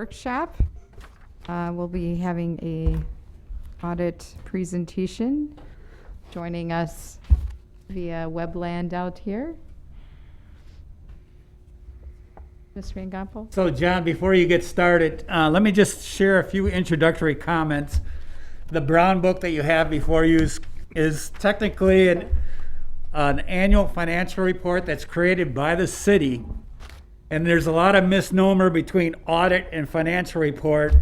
workshop. We'll be having a audit presentation. Joining us via webland out here. Mr. Van Gompel? So John, before you get started, let me just share a few introductory comments. The brown book that you have before you is technically an annual financial report that's created by the city. And there's a lot of misnomer between audit and financial report.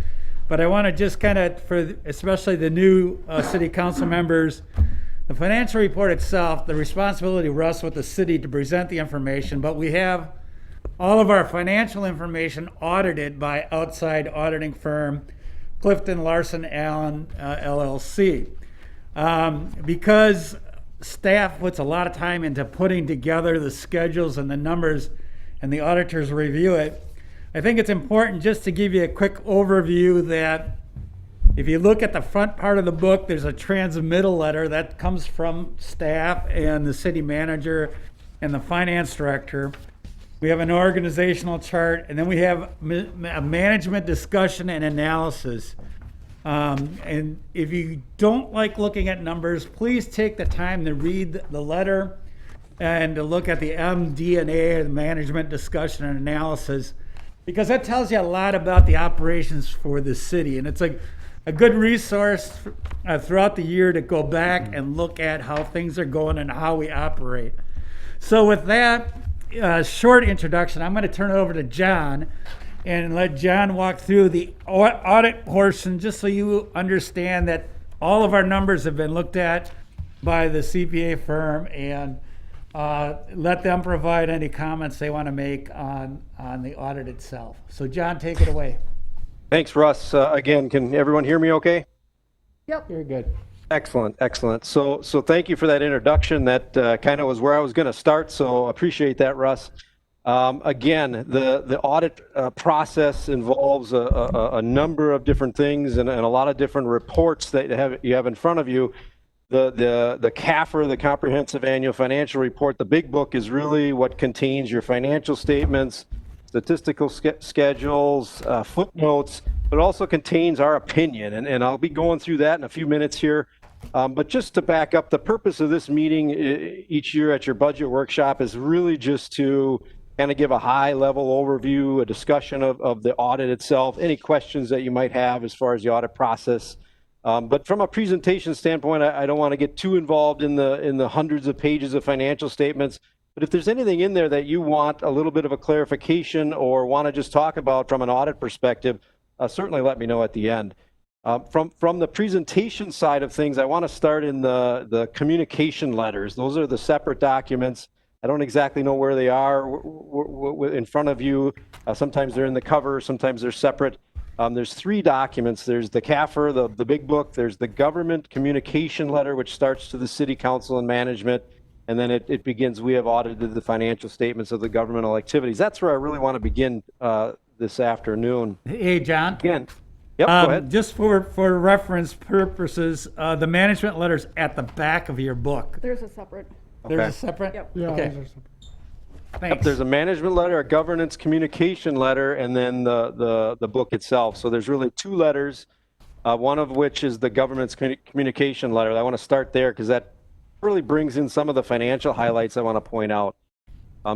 But I want to just kind of, for especially the new city council members, the financial report itself, the responsibility rests with the city to present the information, but we have all of our financial information audited by outside auditing firm Clifton Larson Allen LLC. Because staff puts a lot of time into putting together the schedules and the numbers and the auditors review it, I think it's important just to give you a quick overview that if you look at the front part of the book, there's a transmittal letter that comes from staff and the city manager and the finance director. We have an organizational chart, and then we have a management discussion and analysis. And if you don't like looking at numbers, please take the time to read the letter and to look at the MD&A, the management discussion and analysis, because that tells you a lot about the operations for the city. And it's a good resource throughout the year to go back and look at how things are going and how we operate. So with that short introduction, I'm going to turn it over to John and let John walk through the audit portion, just so you understand that all of our numbers have been looked at by the CPA firm, and let them provide any comments they want to make on the audit itself. So John, take it away. Thanks, Russ. Again, can everyone hear me okay? Yep. You're good. Excellent, excellent. So thank you for that introduction. That kind of was where I was going to start, so appreciate that, Russ. Again, the audit process involves a number of different things and a lot of different reports that you have in front of you. The CAFR, the Comprehensive Annual Financial Report, the big book is really what contains your financial statements, statistical schedules, footnotes, but also contains our opinion. And I'll be going through that in a few minutes here. But just to back up, the purpose of this meeting each year at your budget workshop is really just to kind of give a high level overview, a discussion of the audit itself, any questions that you might have as far as the audit process. But from a presentation standpoint, I don't want to get too involved in the hundreds of pages of financial statements. But if there's anything in there that you want a little bit of a clarification or want to just talk about from an audit perspective, certainly let me know at the end. From the presentation side of things, I want to start in the communication letters. Those are the separate documents. I don't exactly know where they are in front of you. Sometimes they're in the cover, sometimes they're separate. There's three documents. There's the CAFR, the big book. There's the government communication letter, which starts to the city council and management. And then it begins, we have audited the financial statements of the governmental activities. That's where I really want to begin this afternoon. Hey, John. Again, yep, go ahead. Just for reference purposes, the management letter's at the back of your book. There's a separate. There's Okay. a separate? Yep. Yeah, Okay. those are Thanks. Yep, there's a management letter, a governance communication letter, and then the book itself. So there's really two letters, one of which is the government's communication letter. I want to start there because that really brings in some of the financial highlights I want to point out.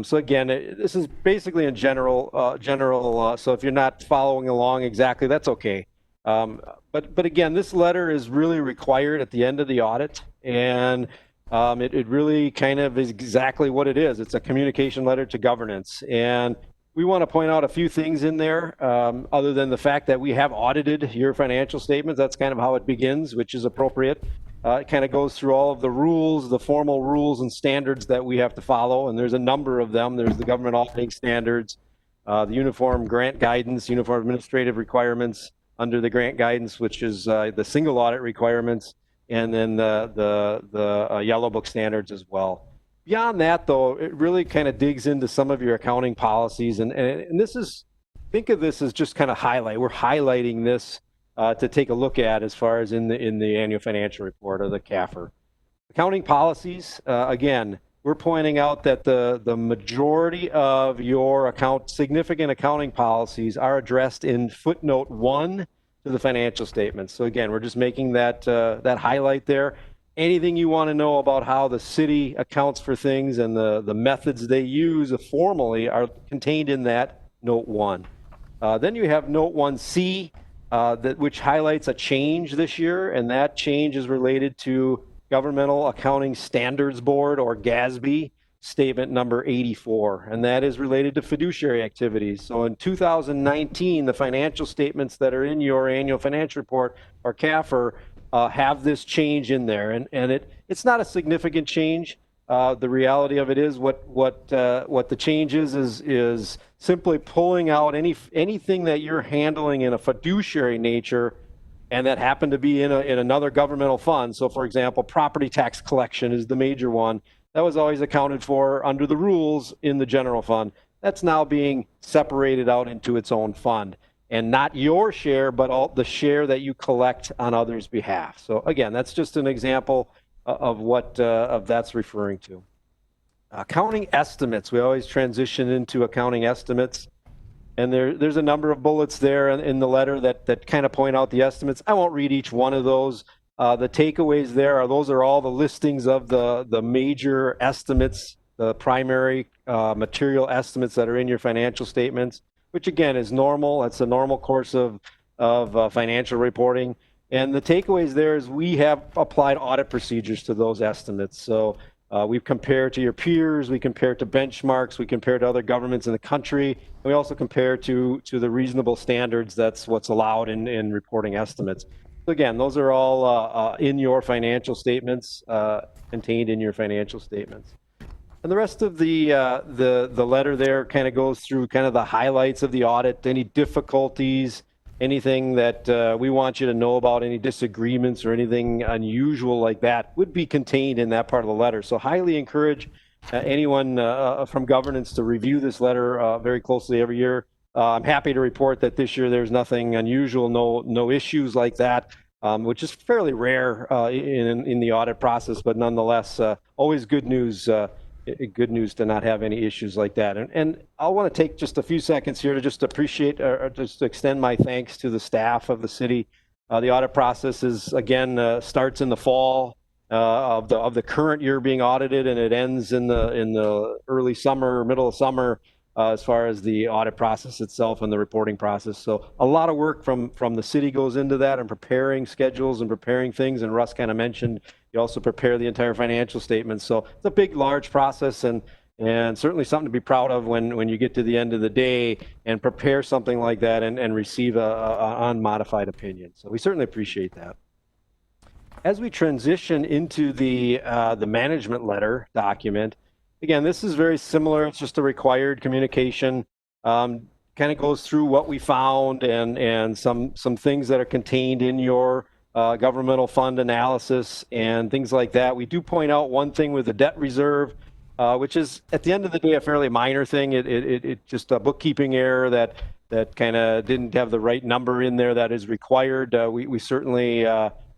So again, this is basically in general, so if you're not following along exactly, that's okay. But again, this letter is really required at the end of the audit, and it really kind of is exactly what it is. It's a communication letter to governance. And we want to point out a few things in there, other than the fact that we have audited your financial statements. That's kind of how it begins, which is appropriate. It kind of goes through all of the rules, the formal rules and standards that we have to follow, and there's a number of them. There's the government auditing standards, the uniform grant guidance, uniform administrative requirements under the grant guidance, which is the single audit requirements, and then the yellow book standards as well. Beyond that, though, it really kind of digs into some of your accounting policies, and this is, think of this as just kind of highlight. We're highlighting this to take a look at as far as in the annual financial report or the CAFR. Accounting policies, again, we're pointing out that the majority of your significant accounting policies are addressed in footnote 1 to the financial statements. So again, we're just making that highlight there. Anything you want to know about how the city accounts for things and the methods they use formally are contained in that note 1. Then you have note 1C, which highlights a change this year, and that change is related to Governmental Accounting Standards Board, or GASB, statement number 84, and that is related to fiduciary activities. So in 2019, the financial statements that are in your annual financial report, or CAFR, have this change in there, and it's not a significant change. The reality of it is what the change is simply pulling out anything that you're handling in a fiduciary nature and that happened to be in another governmental fund. So for example, property tax collection is the major one. That was always accounted for under the rules in the general fund. That's now being separated out into its own fund, and not your share, but the share that you collect on others' behalf. So again, that's just an example of what that's referring to. Accounting estimates, we always transition into accounting estimates. And there's a number of bullets there in the letter that kind of point out the estimates. I won't read each one of those. The takeaways there are those are all the listings of the major estimates, the primary material estimates that are in your financial statements, which again is normal. That's a normal course of financial reporting. And the takeaways there is we have applied audit procedures to those estimates. So we've compared to your peers, we compare to benchmarks, we compare to other governments in the country, and we also compare to the reasonable standards. That's what's allowed in reporting estimates. So again, those are all in your financial statements, contained in your financial statements. And the rest of the letter there kind of goes through kind of the highlights of the audit, any difficulties, anything that we want you to know about, any disagreements or anything unusual like that would be contained in that part of the letter. So highly encourage anyone from governance to review this letter very closely every year. I'm happy to report that this year there's nothing unusual, no issues like that, which is fairly rare in the audit process, but nonetheless, always good news. Good news to not have any issues like that. And I want to take just a few seconds here to just appreciate or just extend my thanks to the staff of the city. The audit process is again starts in the fall of the current year being audited, and it ends in the early summer, middle of summer, as far as the audit process itself and the reporting process. So a lot of work from the city goes into that, and preparing schedules and preparing things. And Russ kind of mentioned you also prepare the entire financial statements. So it's a big, large process, and certainly something to be proud of when you get to the end of the day and prepare something like that and receive a unmodified opinion. So we certainly appreciate that. As we transition into the management letter document, again, this is very similar. It's just a required communication. Kind of goes through what we found and some things that are contained in your governmental fund analysis and things like that. We do point out one thing with the debt reserve, which is at the end of the day a fairly minor thing. It just a bookkeeping error that kind of didn't have the right number in there that is required. We certainly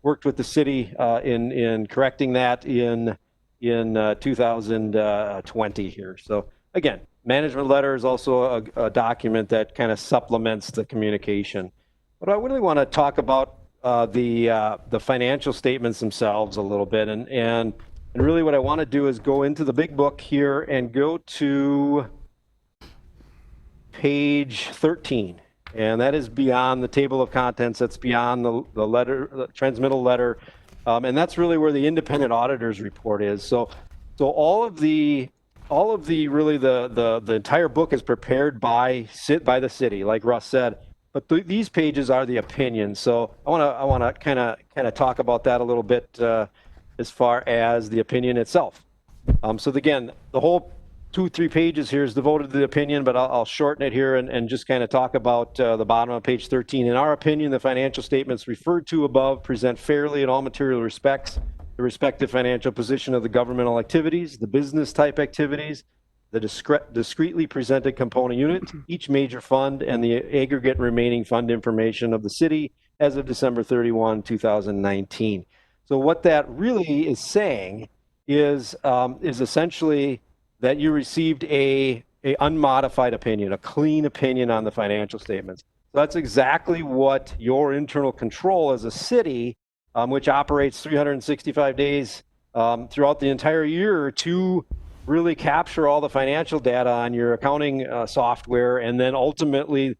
worked with the city in correcting that in 2020 here. So again, management letter is also a document that kind of supplements the communication. But I really want to talk about the financial statements themselves a little bit, and really what I want to do is go into the big book here and go to page 13, and that is beyond the table of contents. That's beyond the letter, the transmittal letter, and that's really where the independent auditor's report is. So all of the really the entire book is prepared by the city, like Russ said. But these pages are the opinions. So I want to kind of talk about that a little bit as far as the opinion itself. So again, the whole 2-3 pages here is devoted to the opinion, but I'll shorten it here and just kind of talk about the bottom of page 13. In our opinion, the financial statements referred to above present fairly in all material respects the respective financial position of the governmental activities, the business type activities, the discretely presented component unit, each major fund, and the aggregate remaining fund information of the city as of December 31, 2019. So what that really is saying is essentially that you received a unmodified opinion, a clean opinion on the financial statements. So that's exactly what your internal control as a city, which operates 365 days throughout the entire year to really capture all the financial data on your accounting software and then ultimately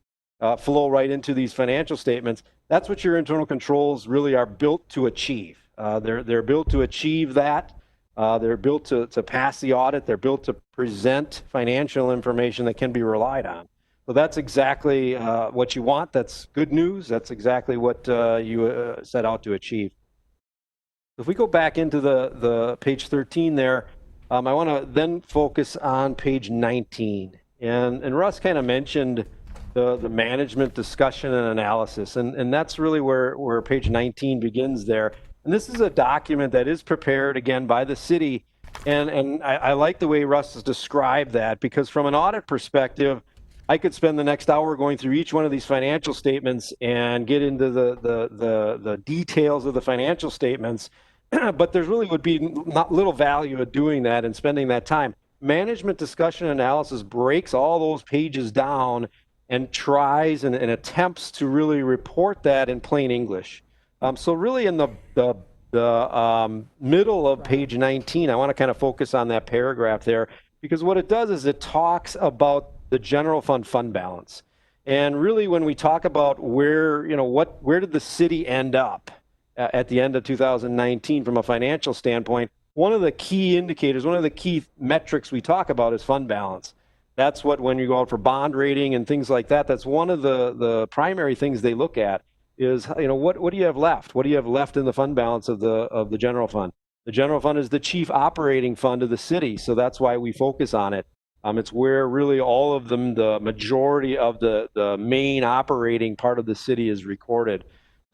flow right into these financial statements. That's what your internal controls really are built to achieve. They're built to achieve that. They're built to pass the audit. They're built to present financial information that can be relied on. So that's exactly what you want. That's good news. That's exactly what you set out to achieve. If we go back into the page 13 there, I want to then focus on page 19. And Russ kind of mentioned the management discussion and analysis, and that's really where page 19 begins there. And this is a document that is prepared, again, by the city. And I like the way Russ has described that, because from an audit perspective, I could spend the next hour going through each one of these financial statements and get into the details of the financial statements, but there really would be not little value of doing that and spending that time. Management discussion analysis breaks all those pages down and tries and attempts to really report that in plain English. So really in the middle of page 19, I want to kind of focus on that paragraph there, because what it does is it talks about the general fund balance. And really when we talk about where did the city end up at the end of 2019 from a financial standpoint, one of the key indicators, one of the key metrics we talk about is fund balance. That's what, when you go out for bond rating and things like that, that's one of the primary things they look at is, what do you have left? What do you have left in the fund balance of the general fund? The general fund is the chief operating fund of the city, so that's why we focus on it. It's where really all of them, the majority of the main operating part of the city is recorded.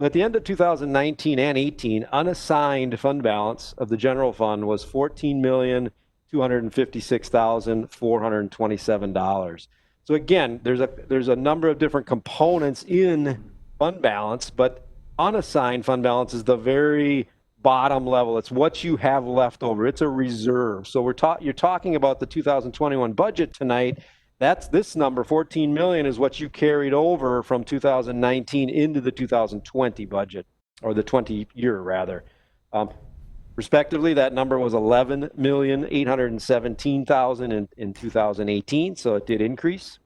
At the end of 2019 and 18, unassigned fund balance of the general fund was $14,256,427. So again, there's a number of different components in fund balance, but unassigned fund balance is the very bottom level. It's what you have left over. It's a reserve. So you're talking about the 2021 budget tonight. That's this number, 14 million, is what you carried over from 2019 into the 2020 budget, or the 20 year rather. Respectively, that number was 11,817,000 in 2018, so it did increase.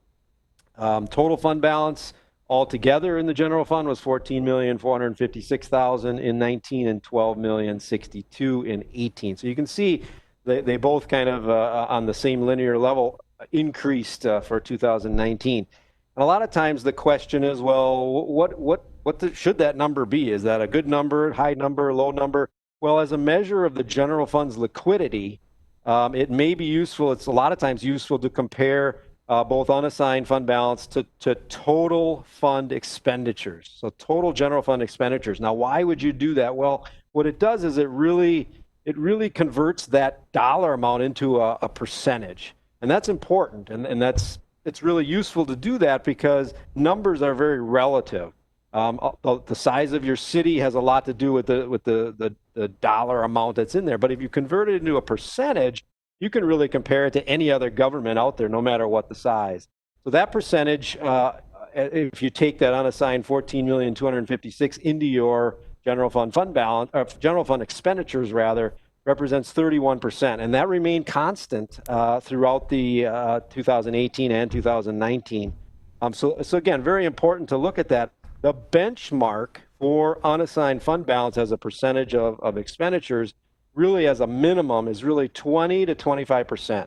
Total fund balance altogether in the general fund was 14,456,000 in 19 and 12,062,000 in 18. So you can see they both kind of on the same linear level increased for 2019. And a lot of times the question is, well, what should that number be? Is that a good number, high number, low number? Well, as a measure of the general fund's liquidity, it may be useful. It's a lot of times useful to compare both unassigned fund balance to total fund expenditures. So total general fund expenditures. Now, why would you do that? Well, what it does is it really converts that dollar amount into a percentage. And that's important. And it's really useful to do that because numbers are very relative. The size of your city has a lot to do with the dollar amount that's in there. But if you convert it into a percentage, you can really compare it to any other government out there, no matter what the size. So that percentage, if you take that unassigned 14,256,000 into your general fund balance, or general fund expenditures rather, represents 31%, and that remained constant throughout the 2018 and 2019. So again, very important to look at that. The benchmark for unassigned fund balance as a percentage of expenditures, really as a minimum, is really 20 to 25%. So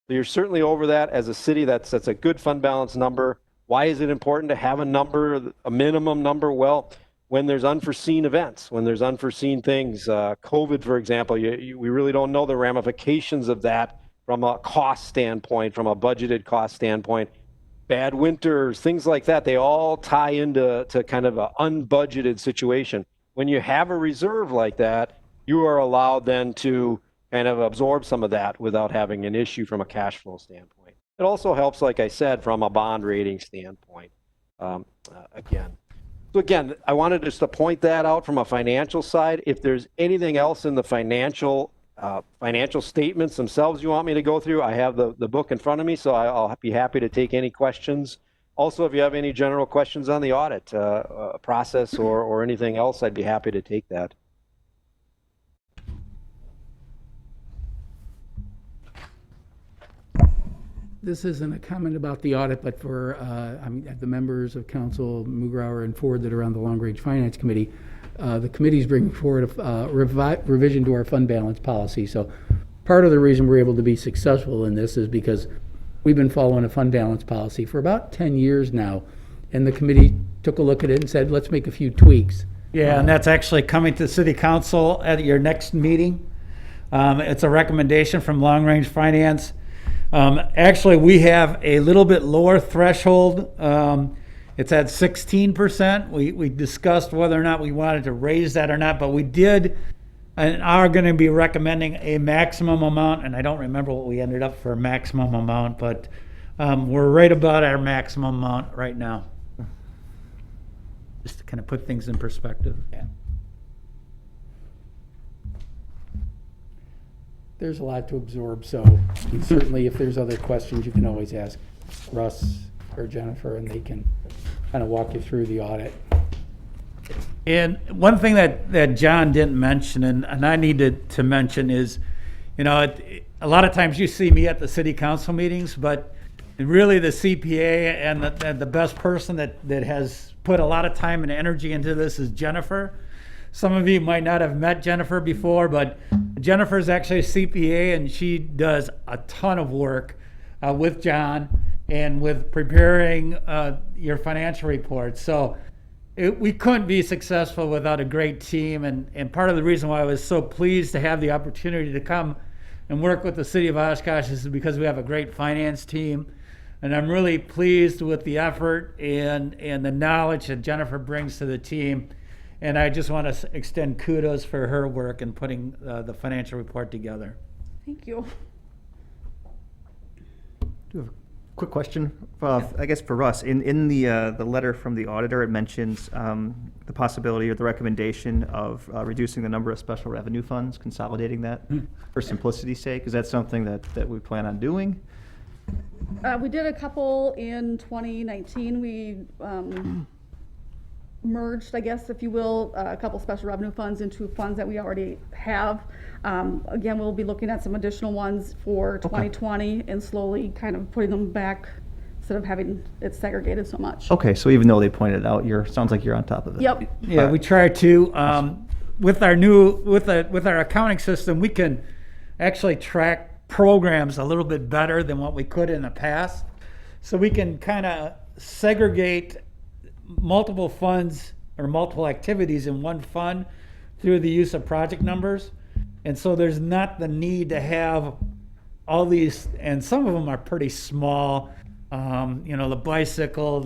you're certainly over that as a city. That's a good fund balance number. Why is it important to have a number, a minimum number? Well, when there's unforeseen events, when there's unforeseen things, COVID, for example, we really don't know the ramifications of that from a cost standpoint, from a budgeted cost standpoint. Bad winters, things like that, they all tie into kind of an unbudgeted situation. When you have a reserve like that, you are allowed then to kind of absorb some of that without having an issue from a cash flow standpoint. It also helps, like I said, from a bond rating standpoint, again. So again, I wanted just to point that out from a financial side. If there's anything else in the financial financial statements themselves you want me to go through, I have the book in front of me, so I'll be happy to take any questions. Also, if you have any general questions on the audit process or anything else, I'd be happy to take that. This isn't a comment about the audit, but for the members of council, Mugrauer and Ford, that are on the Longrange Finance Committee, the committee is bringing forward a revision to our fund balance policy. So part of the reason we're able to be successful in this is because we've been following a fund balance policy for about 10 years now. And the committee took a look at it and said, let's make a few tweaks. Yeah, and that's actually coming to City Council at your next meeting. It's a recommendation from Longrange Finance. Actually, we have a little bit lower threshold. It's at 16%. We discussed whether or not we wanted to raise that or not, but we did and are going to be recommending a maximum amount, and I don't remember what we ended up for a maximum amount, but we're right about our maximum amount right now. Just to kind of put things in perspective. Yeah. There's a lot to absorb, so certainly if there's other questions, you can always ask Russ or Jennifer, and they can kind of walk you through the audit. And one thing that John didn't mention, and I needed to mention is, a lot of times you see me at the city council meetings, but really the CPA and the best person that has put a lot of time and energy into this is Jennifer. Some of you might not have met Jennifer before, but Jennifer is actually a CPA, and she does a ton of work with John and with preparing your financial reports. So we couldn't be successful without a great team, and part of the reason why I was so pleased to have the opportunity to come and work with the City of Oshkosh is because we have a great finance team, and I'm really pleased with the effort and the knowledge that Jennifer brings to the team. And I just want to extend kudos for her work in putting the financial report together. Thank you. Do you have a quick question? I guess for Russ, in the letter from the auditor, it mentions the possibility or the recommendation of reducing the number of special revenue funds, consolidating that for simplicity's sake. Is that something that we plan on doing? We did a couple in 2019. We merged, I guess, if you will, a couple special revenue funds into funds that we already have. Again, we'll be looking at some additional ones for 2020 and slowly kind of putting them back instead of having it segregated so much. Okay, so even though they pointed it out, sounds like you're on top of it. Yep. Yeah, we try to. With our accounting system, we can actually track programs a little bit better than what we could in the past. So we can kind of segregate multiple funds or multiple activities in one fund through the use of project numbers. And so there's not the need to have all these, and some of them are pretty small, the bicycle,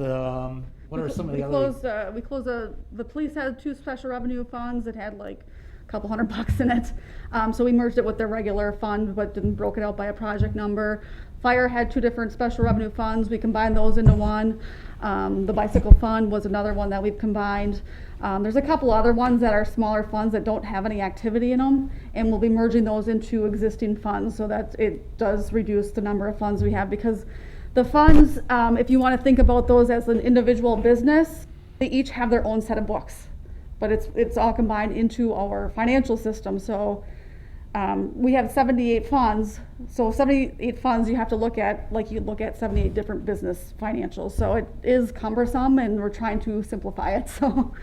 what are some of the other? We closed the police had 2 special revenue funds that had like a couple $100 in it. So we merged it with their regular fund, but didn't broke it out by a project number. Fire had 2 different special revenue funds. We combined those into one. The bicycle fund was another one that we've combined. There's a couple other ones that are smaller funds that don't have any activity in them, and we'll be merging those into existing funds so that it does reduce the number of funds we have, because the funds, if you want to think about those as an individual business, they each have their own set of books, but it's all combined into our financial system. So we have 78 funds. So 78 funds you have to look at like you look at 78 different business financials. So it is cumbersome, and we're trying to simplify it. So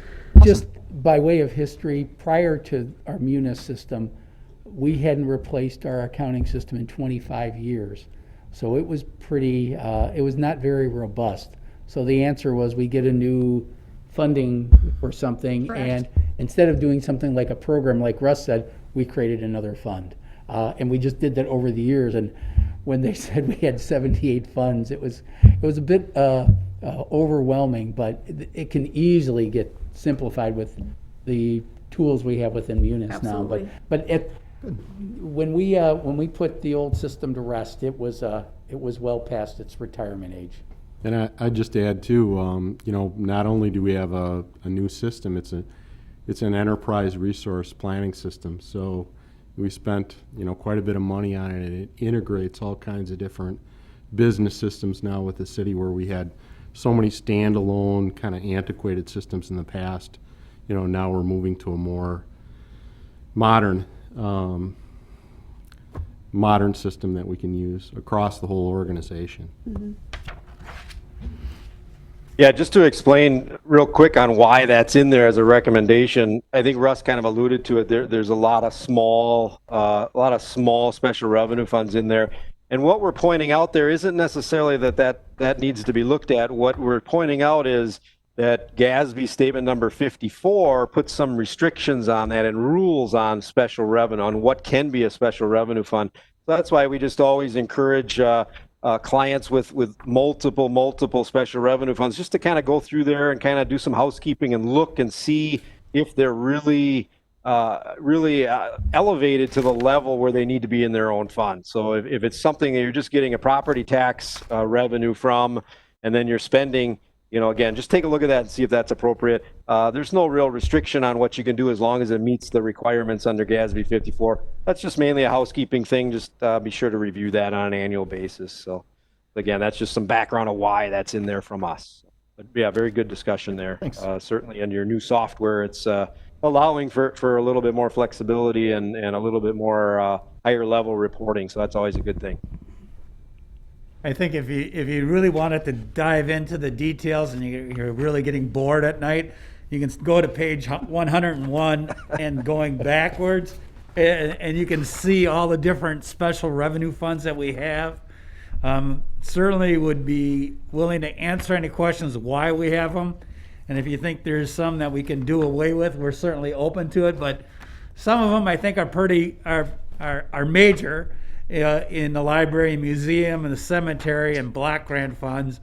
Just by way of history, prior to our Munis system, we hadn't replaced our accounting system in 25 years. So it was it was not very robust. So the answer was we get a new funding or something, Correct. and instead of doing something like a program, like Russ said, we created another fund. And we just did that over the years. And when they said we had 78 funds, it was a bit overwhelming, but it can easily get simplified with the tools we have within Munis now. Absolutely. But when we put the old system to rest, it was well past its retirement age. And I'd just add too, not only do we have a new system, it's an enterprise resource planning system. So, We spent, quite a bit of money on it, and it integrates all kinds of different business systems now with the city, where we had so many standalone kind of antiquated systems in the past. Now we're moving to a more modern system that we can use across the whole organization. Yeah, just to explain real quick on why that's in there as a recommendation, I think Russ kind of alluded to it. There's a lot of small special revenue funds in there. And what we're pointing out there isn't necessarily that needs to be looked at. What we're pointing out is that GASB statement number 54 puts some restrictions on that and rules on special revenue, on what can be a special revenue fund. So that's why we just always encourage clients with multiple special revenue funds just to kind of go through there and kind of do some housekeeping and look and see if they're really elevated to the level where they need to be in their own fund. So if it's something that you're just getting a property tax revenue from, and then you're spending, again, just take a look at that and see if that's appropriate. There's no real restriction on what you can do as long as it meets the requirements under GASB 54. That's just mainly a housekeeping thing. Just be sure to review that on an annual basis. So again, that's just some background of why that's in there from us. But yeah, very good discussion there. Thanks. Certainly in your new software, it's allowing for a little bit more flexibility and a little bit more higher level reporting. So that's always a good thing. I think if you really wanted to dive into the details and you're really getting bored at night, you can go to page 101 and going backwards, and you can see all the different special revenue funds that we have. Certainly would be willing to answer any questions why we have them. And if you think there's some that we can do away with, we're certainly open to it. But some of them I think are major. In the library, museum, and the cemetery, and block grant funds.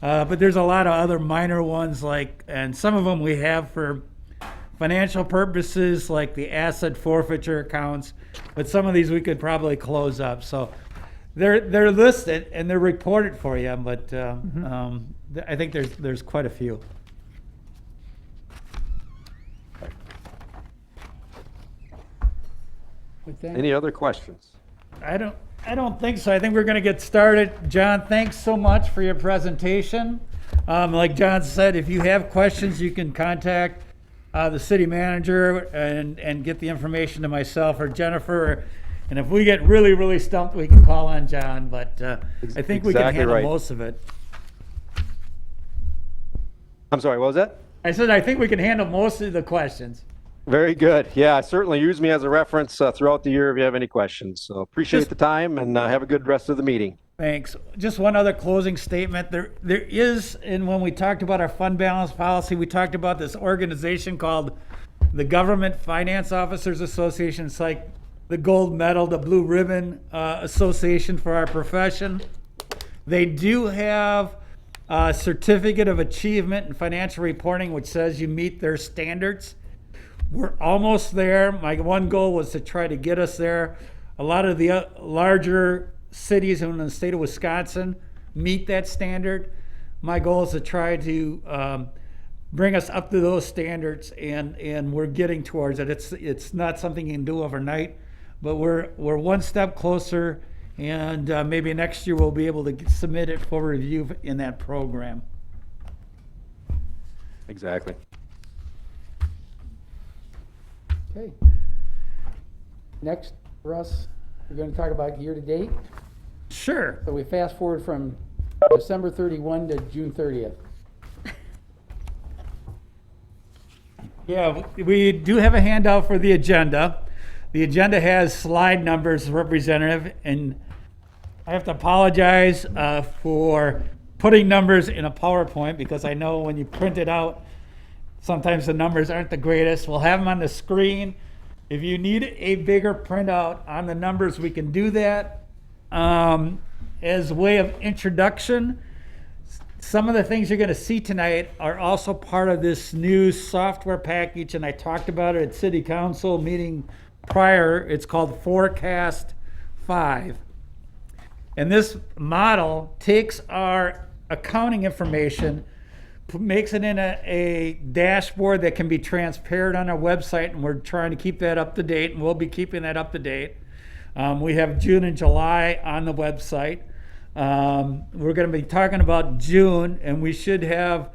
But there's a lot of other minor ones, and some of them we have for financial purposes, like the asset forfeiture accounts. But some of these we could probably close up. So they're listed and they're reported for you. But I think there's quite a few. Any other questions? I don't think so. I think we're going to get started. John, thanks so much for your presentation. Like John said, if you have questions, you can contact the city manager and get the information to myself or Jennifer. And if we get really stumped, we can call on John. But I think we can handle most of it. I'm sorry, what was that? I said I think we can handle most of the questions. Very good. Yeah, certainly use me as a reference throughout the year if you have any questions. So appreciate the time and have a good rest of the meeting. Thanks. Just one other closing statement. There is, and when we talked about our fund balance policy, we talked about this organization called the Government Finance Officers Association. It's like the gold medal, the blue ribbon association for our profession. They do have a certificate of achievement in financial reporting, which says you meet their standards. We're almost there. My one goal was to try to get us there. A lot of the larger cities in the state of Wisconsin meet that standard. My goal is to try to bring us up to those standards, and we're getting towards it. It's not something you can do overnight, but we're one step closer, and maybe next year we'll be able to submit it for review in that program. Exactly. Okay. Next, Russ, we're going to talk about year-to-date. Sure. So we fast forward from December 31 to June 30th. Yeah, we do have a handout for the agenda. The agenda has slide numbers, Representative, and I have to apologize for putting numbers in a PowerPoint because I know when you print it out, sometimes the numbers aren't the greatest. We'll have them on the screen. If you need a bigger printout on the numbers, we can do that. As a way of introduction, some of the things you're going to see tonight are also part of this new software package, and I talked about it at City Council meeting prior. It's called Forecast 5. And this model takes our accounting information, makes it in a dashboard that can be transparent on our website, and we're trying to keep that up to date, and we'll be keeping that up to date. We have June and July on the website. We're going to be talking about June, and we should have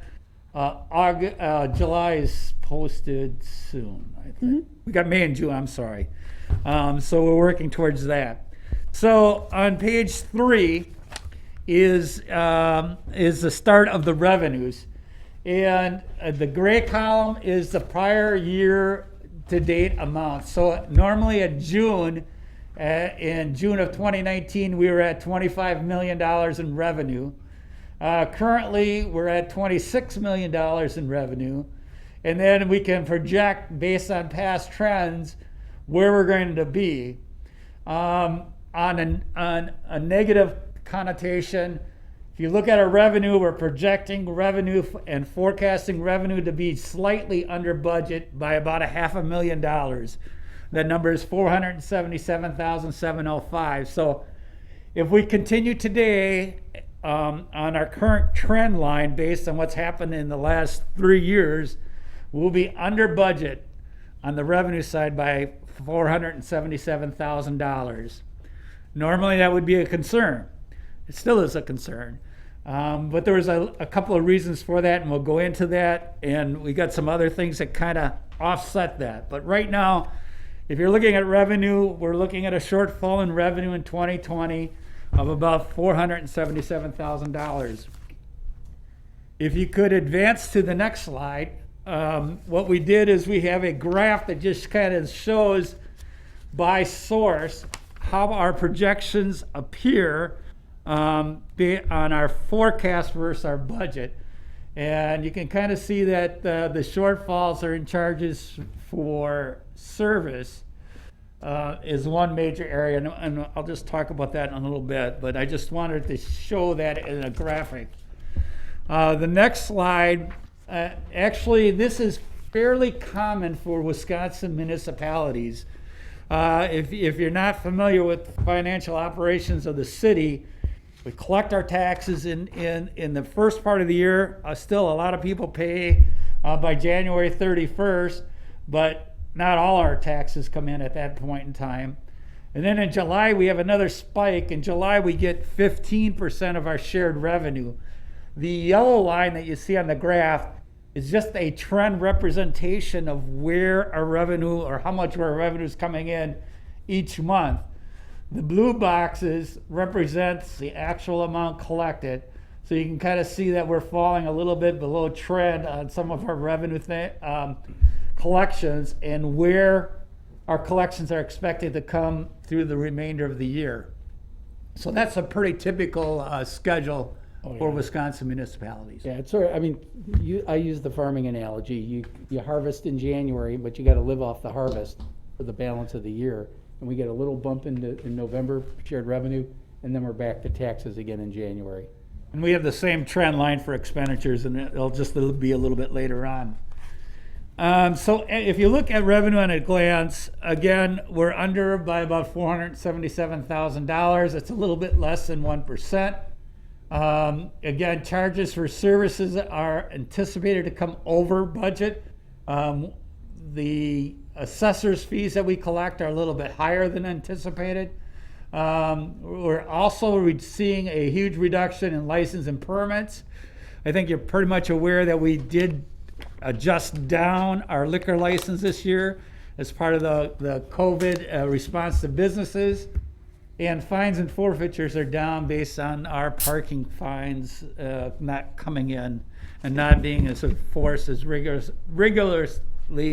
July is posted soon, I think. We got May and June, I'm sorry. So we're working towards that. So on page 3 is the start of the revenues. And the gray column is the prior year to date amount. So normally in June of 2019, we were at $25 million in revenue. Currently, we're at $26 million in revenue. And then we can project based on past trends where we're going to be. On a negative connotation, if you look at our revenue, we're projecting revenue and forecasting revenue to be slightly under budget by about $500,000. That number is $477,705. So if we continue today on our current trend line based on what's happened in the last 3 years, we'll be under budget on the revenue side by $477,000. Normally that would be a concern. It still is a concern. But there was a couple of reasons for that, and we'll go into that. And we got some other things that kind of offset that. But right now, if you're looking at revenue, we're looking at a shortfall in revenue in 2020 of about $477,000. If you could advance to the next slide, what we did is we have a graph that just kind of shows by source how our projections appear on our forecast versus our budget. And you can kind of see that the shortfalls are in charges for service is one major area, and I'll just talk about that in a little bit, but I just wanted to show that in a graphic. The next slide, actually this is fairly common for Wisconsin municipalities. If you're not familiar with financial operations of the city, we collect our taxes in the first part of the year. Still, a lot of people pay by January 31st, but not all our taxes come in at that point in time. And then in July, we have another spike. In July, we get 15% of our shared revenue. The yellow line that you see on the graph is just a trend representation of where our revenue or how much of our revenue is coming in each month. The blue boxes represents the actual amount collected. So you can kind of see that we're falling a little bit below trend on some of our revenue collections and where our collections are expected to come through the remainder of the year. So that's a pretty typical schedule for Wisconsin municipalities. Yeah, it's sort of, I mean, I use the farming analogy. You harvest in January, but you got to live off the harvest for the balance of the year. And we get a little bump in November, shared revenue, and then we're back to taxes again in January. And we have the same trend line for expenditures, and it'll just be a little bit later on. So if you look at revenue at a glance, again, we're under by about $477,000. It's a little bit less than 1%. Again, charges for services are anticipated to come over budget. The assessor's fees that we collect are a little bit higher than anticipated. We're also seeing a huge reduction in license and permits. I think you're pretty much aware that we did adjust down our liquor license this year as part of the COVID response to businesses. And fines and forfeitures are down based on our parking fines not coming in and not being as enforced as rigorously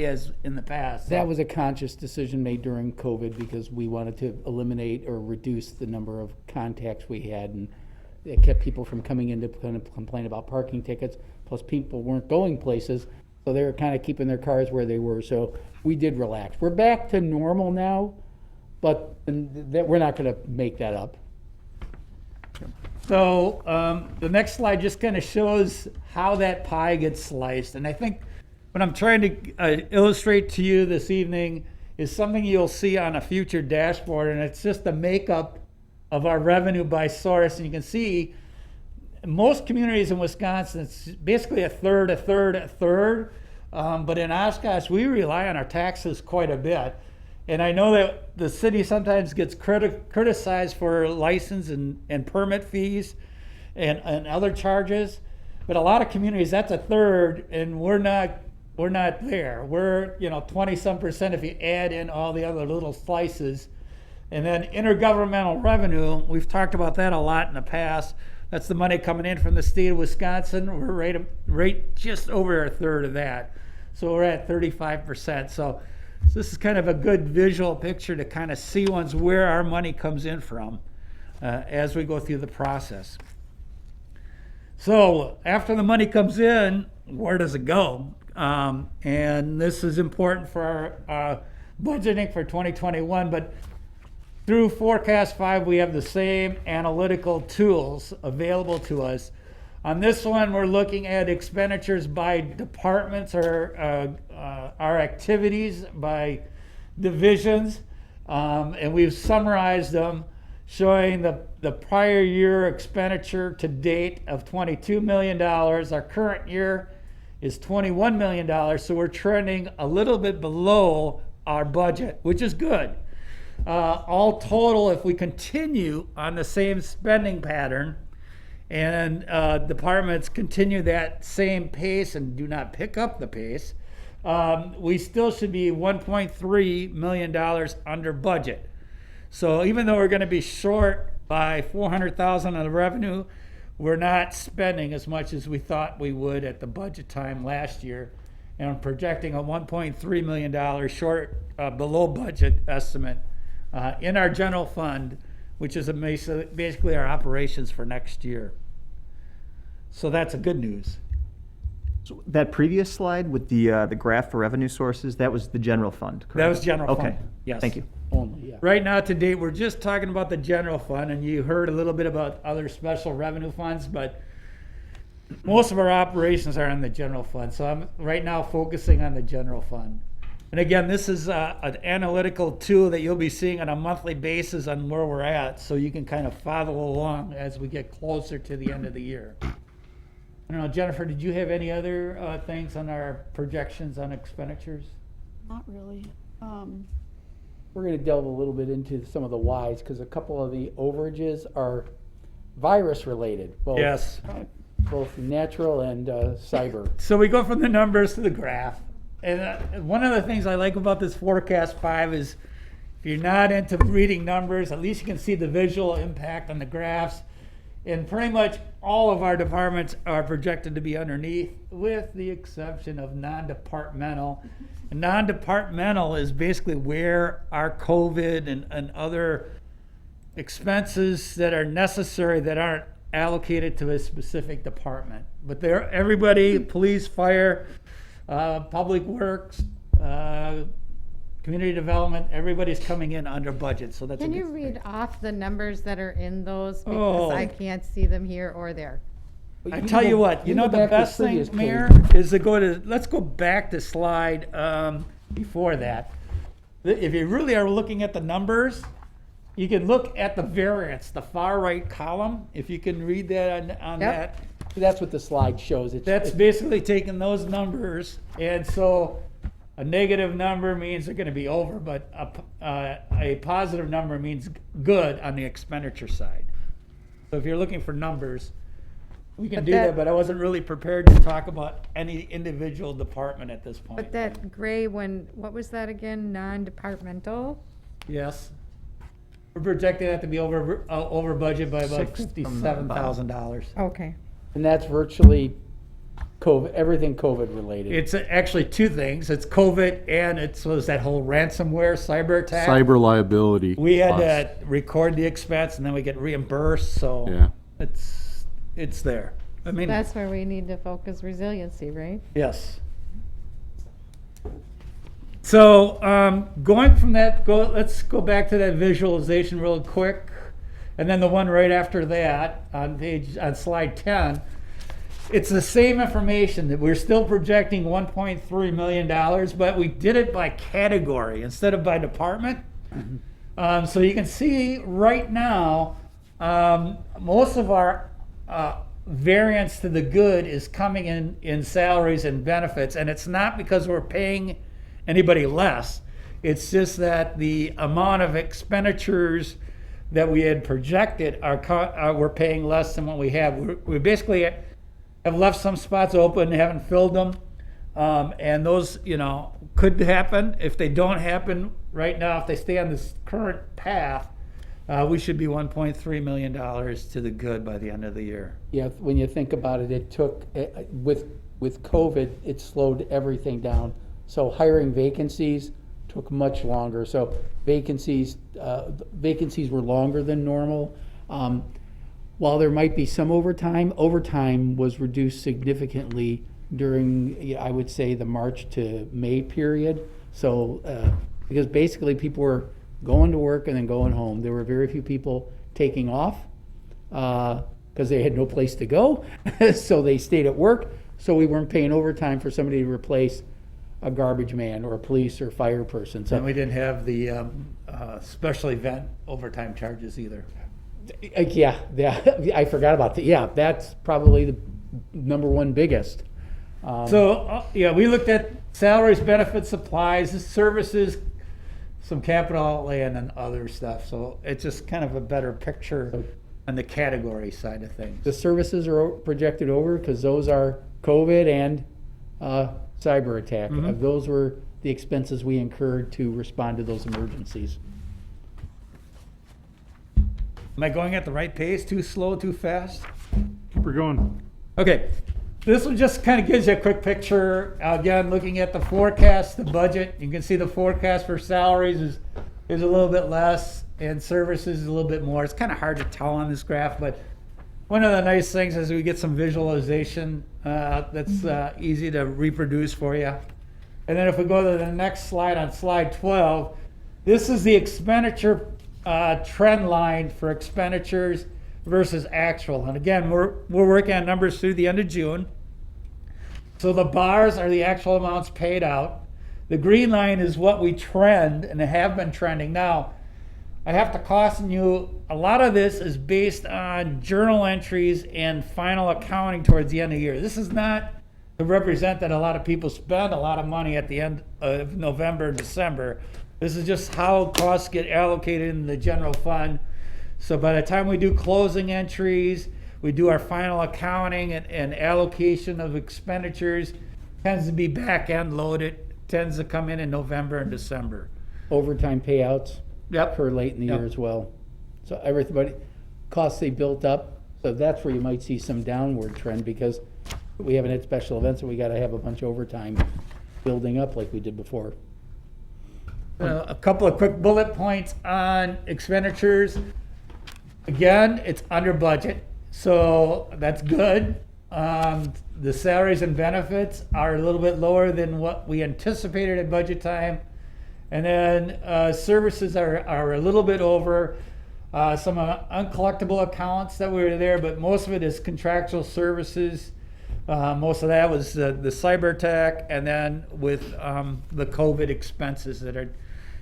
as in the past. That was a conscious decision made during COVID because we wanted to eliminate or reduce the number of contacts we had, and it kept people from coming in to complain about parking tickets. Plus, people weren't going places, so they were kind of keeping their cars where they were. So we did relax. We're back to normal now, but we're not going to make that up. So the next slide just kind of shows how that pie gets sliced. And I think what I'm trying to illustrate to you this evening is something you'll see on a future dashboard, and it's just the makeup of our revenue by source. And you can see most communities in Wisconsin, it's basically a third, a third, a third. But in Oshkosh, we rely on our taxes quite a bit. And I know that the city sometimes gets criticized for license and permit fees and other charges. But a lot of communities, that's a third, and we're not there. We're 20-some% if you add in all the other little slices. And then intergovernmental revenue, we've talked about that a lot in the past. That's the money coming in from the state of Wisconsin. We're right just over a third of that. So we're at 35%. So this is kind of a good visual picture to kind of see where our money comes in from as we go through the process. So after the money comes in, where does it go? And this is important for our budgeting for 2021, but through Forecast 5, we have the same analytical tools available to us. On this one, we're looking at expenditures by departments or our activities by divisions, and we've summarized them, showing the prior year expenditure to date of $22 million. Our current year is $21 million, so we're trending a little bit below our budget, which is good. All total, if we continue on the same spending pattern and departments continue that same pace and do not pick up the pace, we still should be $1.3 million under budget. So even though we're going to be short by $400,000 on the revenue, we're not spending as much as we thought we would at the budget time last year. And I'm projecting a $1.3 million short below budget estimate in our general fund, which is basically our operations for next year. So that's a good news. So that previous slide with the graph for revenue sources, that was the general fund, correct? That was general fund. Okay. Yes. Thank you. Only, yeah. Right now, to date, we're just talking about the general fund, and you heard a little bit about other special revenue funds, but most of our operations are in the general fund. So I'm right now focusing on the general fund. And again, this is an analytical tool that you'll be seeing on a monthly basis on where we're at, so you can kind of follow along as we get closer to the end of the year. I don't know, Jennifer, did you have any other things on our projections on expenditures? Not really. We're going to delve a little bit into some of the whys, because a couple of the overages are virus related. Yes. Both natural and cyber. So we go from the numbers to the graph. And one of the things I like about this Forecast 5 is if you're not into reading numbers, at least you can see the visual impact on the graphs. And pretty much all of our departments are projected to be underneath, with the exception of non-departmental. And non-departmental is basically where our COVID and other expenses that are necessary that aren't allocated to a specific department. But everybody, police, fire, public works, community development, everybody's coming in under budget, so that's a Can good you thing. read off the numbers that are in those? Because I can't see them here or there. I tell you what, you know go the back to best thing, previous Mayor, page. is to let's go back to slide before that. If you really are looking at the numbers, you can look at the variance, the far right column, if you can read that on Yep. that. That's what the slide shows. That's basically taking those numbers, and so a negative number means they're going to be over, but a positive number means good on the expenditure side. So if you're looking for numbers, we can But do that, that- but I wasn't really prepared to talk about any individual department at this point. But that gray one, what was that again? Non-departmental? Yes. We're projecting that to be over budget by about Six from the bottom. $57,000. Okay. And that's virtually COVID, everything COVID related. It's actually two things. It's COVID and it was that whole ransomware cyber attack. Cyber liability. We had costs. to record the expense and then we get reimbursed, so Yeah. it's there. I mean, That's where we need to focus resiliency, right? yes. So going from that, let's go back to that visualization real quick, and then the one right after that on slide 10. It's the same information that we're still projecting $1.3 million, but we did it by category instead of by department. So you can see right now, most of our variance to the good is coming in salaries and benefits, and it's not because we're paying anybody less. It's just that the amount of expenditures that we had projected we're paying less than what we have. We basically have left some spots open, haven't filled them, and those, could happen. If they don't happen right now, if they stay on this current path, we should be $1.3 million to the good by the end of the year. Yeah, when you think about it, it took, with COVID, it slowed everything down. So hiring vacancies took much longer. So vacancies were longer than normal. While there might be some overtime was reduced significantly during, I would say, the March to May period. So, because basically people were going to work and then going home. There were very few people taking off because they had no place to go. So they stayed at work. So we weren't paying overtime for somebody to replace a garbage man or a police or fire person. So And we didn't have the special event overtime charges either. yeah, I forgot about that. Yeah, that's probably the number one biggest. We looked at salaries, benefits, supplies, services, some capital outlay, and then other stuff. So it's just kind of a better picture on the category side of things. The services are projected over because those are COVID and cyber attack. Those were the expenses we incurred to respond to those emergencies. Am I going at the right pace? Too slow, too fast? Keep her going. Okay, this one just kind of gives you a quick picture. Again, looking at the forecast, the budget, you can see the forecast for salaries is a little bit less and services is a little bit more. It's kind of hard to tell on this graph, but one of the nice things is we get some visualization that's easy to reproduce for you. And then if we go to the next slide, on slide 12, this is the expenditure trend line for expenditures versus actual. And again, we're working on numbers through the end of June. So the bars are the actual amounts paid out. The green line is what we trend and have been trending. Now, I have to caution you, a lot of this is based on journal entries and final accounting towards the end of the year. This is not to represent that a lot of people spend a lot of money at the end of November and December. This is just how costs get allocated in the general fund. So by the time we do closing entries, we do our final accounting and allocation of expenditures, tends to be back end loaded, tends to come in November and December. Overtime payouts Yep. occur late in the year as well. So everybody, costs they built up, so that's where you might see some downward trend because we haven't had special events and we gotta have a bunch of overtime building up like we did before. A couple of quick bullet points on expenditures. Again, it's under budget, so that's good. The salaries and benefits are a little bit lower than what we anticipated at budget time. And then services are a little bit over. Some uncollectible accounts that were there, but most of it is contractual services. Most of that was the cyber attack, and then with the COVID expenses that are,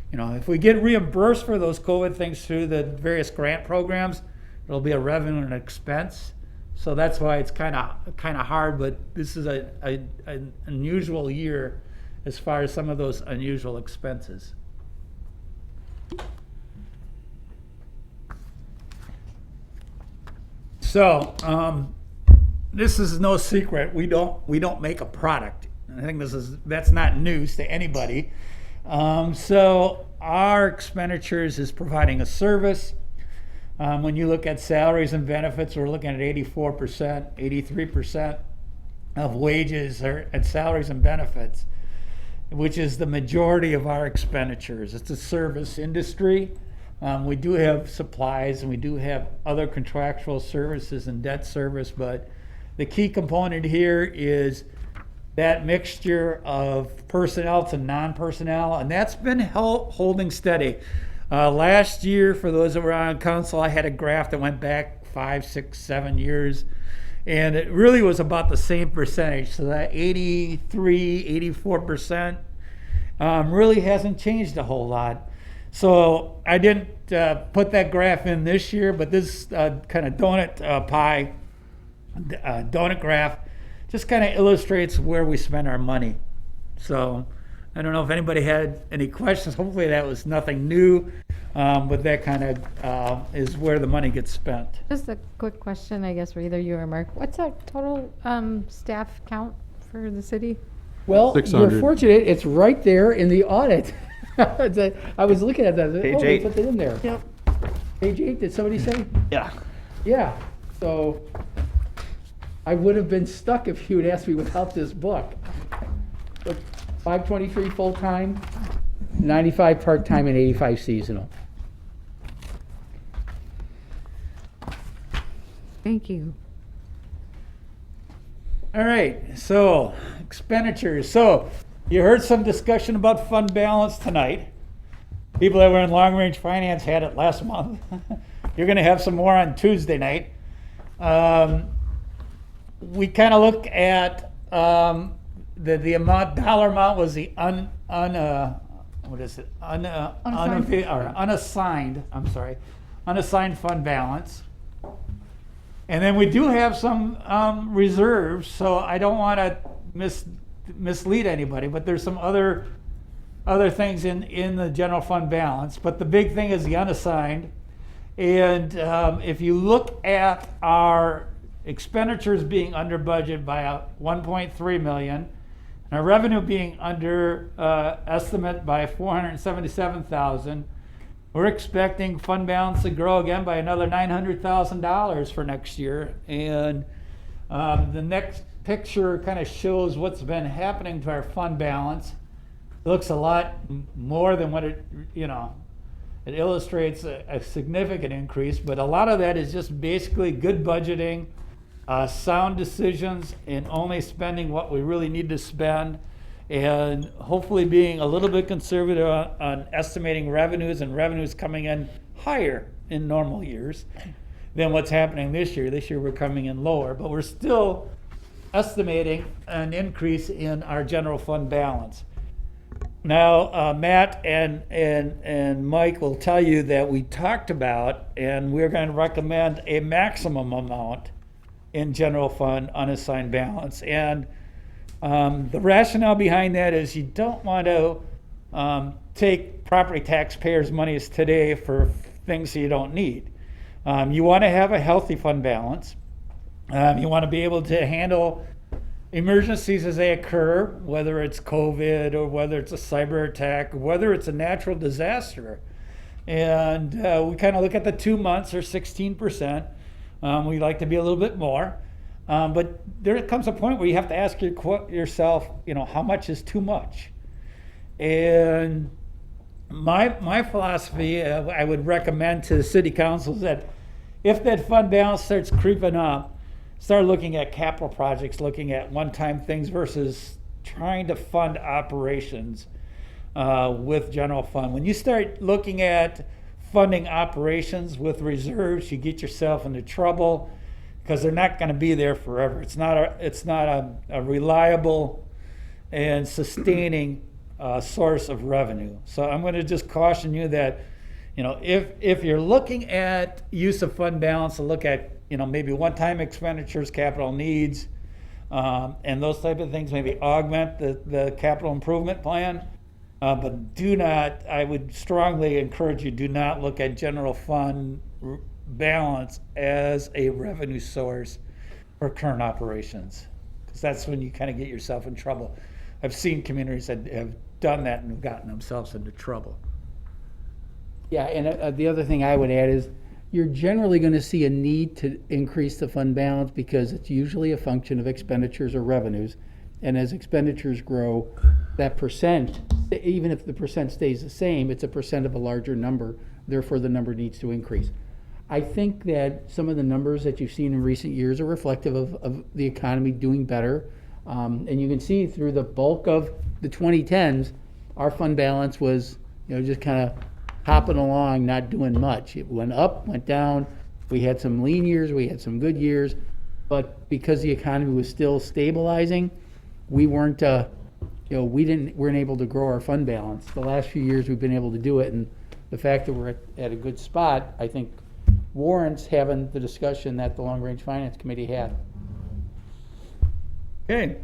if we get reimbursed for those COVID things through the various grant programs, it'll be a revenue and expense. So that's why it's kind of hard. But this is an unusual year as far as some of those unusual expenses. So this is no secret. We don't make a product. I think that's not news to anybody. So our expenditures is providing a service. When you look at salaries and benefits, we're looking at 84%, 83% of wages are at salaries and benefits, which is the majority of our expenditures. It's a service industry. We do have supplies and we do have other contractual services and debt service, but the key component here is that mixture of personnel to non-personnel, and that's been holding steady. Last year, for those that were on council, I had a graph that went back 5, 6, 7 years, and it really was about the same percentage. So that 83, 84% really hasn't changed a whole lot. So I didn't put that graph in this year, but this kind of donut pie donut graph just kind of illustrates where we spend our money. So I don't know if anybody had any questions. Hopefully that was nothing new, but that kind of is where the money gets spent. Just a quick question, I guess, for either you or Mark. What's our total staff count for the city? Well, you're 600. fortunate, it's right there in the audit. I was looking at that, Page oh, they 8. put it in there. Yep. Page 8, did somebody say? Yeah. Yeah, so I would have been stuck if you had asked me without this book. But 523 full-time, 95 part-time, and 85 seasonal. Thank you. All right, so expenditures. So you heard some discussion about fund balance tonight. People that were in long-range finance had it last month. You're going to have some more on Tuesday night. We kind of look at the amount, dollar amount was the unassigned fund balance. And then we do have some reserves, so I don't want to mislead anybody, but there's some other things in the general fund balance. But the big thing is the unassigned. And if you look at our expenditures being under budget by 1.3 million, and our revenue being under estimate by 477,000, we're expecting fund balance to grow again by another $900,000 for next year. And the next picture kind of shows what's been happening to our fund balance. It looks a lot more than what it illustrates a significant increase, but a lot of that is just basically good budgeting, sound decisions, and only spending what we really need to spend, and hopefully being a little bit conservative on estimating revenues, and revenues coming in higher in normal years than what's happening this year. This year we're coming in lower, but we're still estimating an increase in our general fund balance. Now, Matt and Mike will tell you that we talked about, and we're going to recommend a maximum amount in general fund unassigned balance. And the rationale behind that is you don't want to take property taxpayers' monies today for things you don't need. You want to have a healthy fund balance. You want to be able to handle emergencies as they occur, whether it's COVID or whether it's a cyber attack, or whether it's a natural disaster. And we kind of look at the 2 months or 16%. We like to be a little bit more. But there comes a point where you have to ask yourself, how much is too much? And my philosophy, I would recommend to the city councils that if that fund balance starts creeping up, start looking at capital projects, looking at one-time things versus trying to fund operations with general fund. When you start looking at funding operations with reserves, you get yourself into trouble because they're not going to be there forever. It's not a reliable and sustaining source of revenue. So I'm going to just caution you that, if you're looking at use of fund balance, to look at maybe one-time expenditures, capital needs, and those type of things, maybe augment the capital improvement plan. But I would strongly encourage you, do not look at general fund balance as a revenue source for current operations, because that's when you kind of get yourself in trouble. I've seen communities that have done that and have gotten themselves into trouble. Yeah, and the other thing I would add is you're generally going to see a need to increase the fund balance because it's usually a function of expenditures or revenues. And as expenditures grow, that percent, even if the percent stays the same, it's a percent of a larger number. Therefore, the number needs to increase. I think that some of the numbers that you've seen in recent years are reflective of the economy doing better. And you can see through the bulk of the 2010s, our fund balance was, just kind of hopping along, not doing much. It went up, went down. We had some lean years, we had some good years, but because the economy was still stabilizing, we weren't able to grow our fund balance. The last few years we've been able to do it, and the fact that we're at a good spot, I think, warrants having the discussion that the Long Range Finance Committee had. Okay,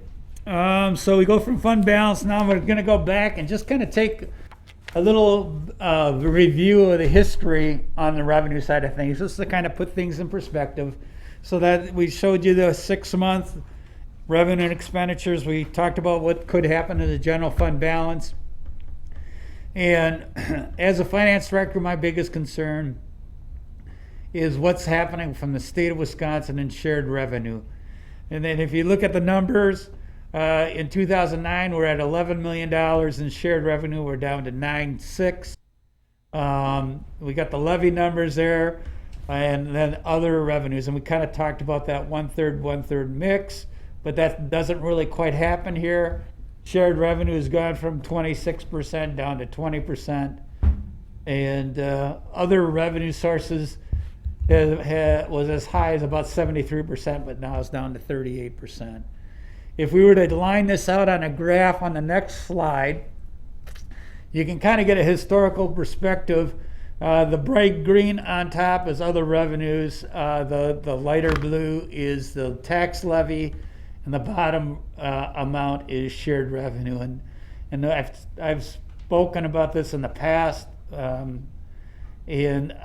so we go from fund balance, now we're gonna go back and just kind of take a little review of the history on the revenue side of things, just to kind of put things in perspective. So that we showed you the 6-month revenue and expenditures. We talked about what could happen to the general fund balance. And as a finance director, my biggest concern is what's happening from the state of Wisconsin in shared revenue. And then if you look at the numbers, in 2009, we're at $11 million in shared revenue. We're down to 9.6. We got the levy numbers there, and then other revenues. And we kind of talked about that one-third mix, but that doesn't really quite happen here. Shared revenue has gone from 26% down to 20%. And other revenue sources was as high as about 73%, but now it's down to 38%. If we were to line this out on a graph on the next slide, you can kind of get a historical perspective. The bright green on top is other revenues. The lighter blue is the tax levy, and the bottom amount is shared revenue. And I've spoken about this in the past, and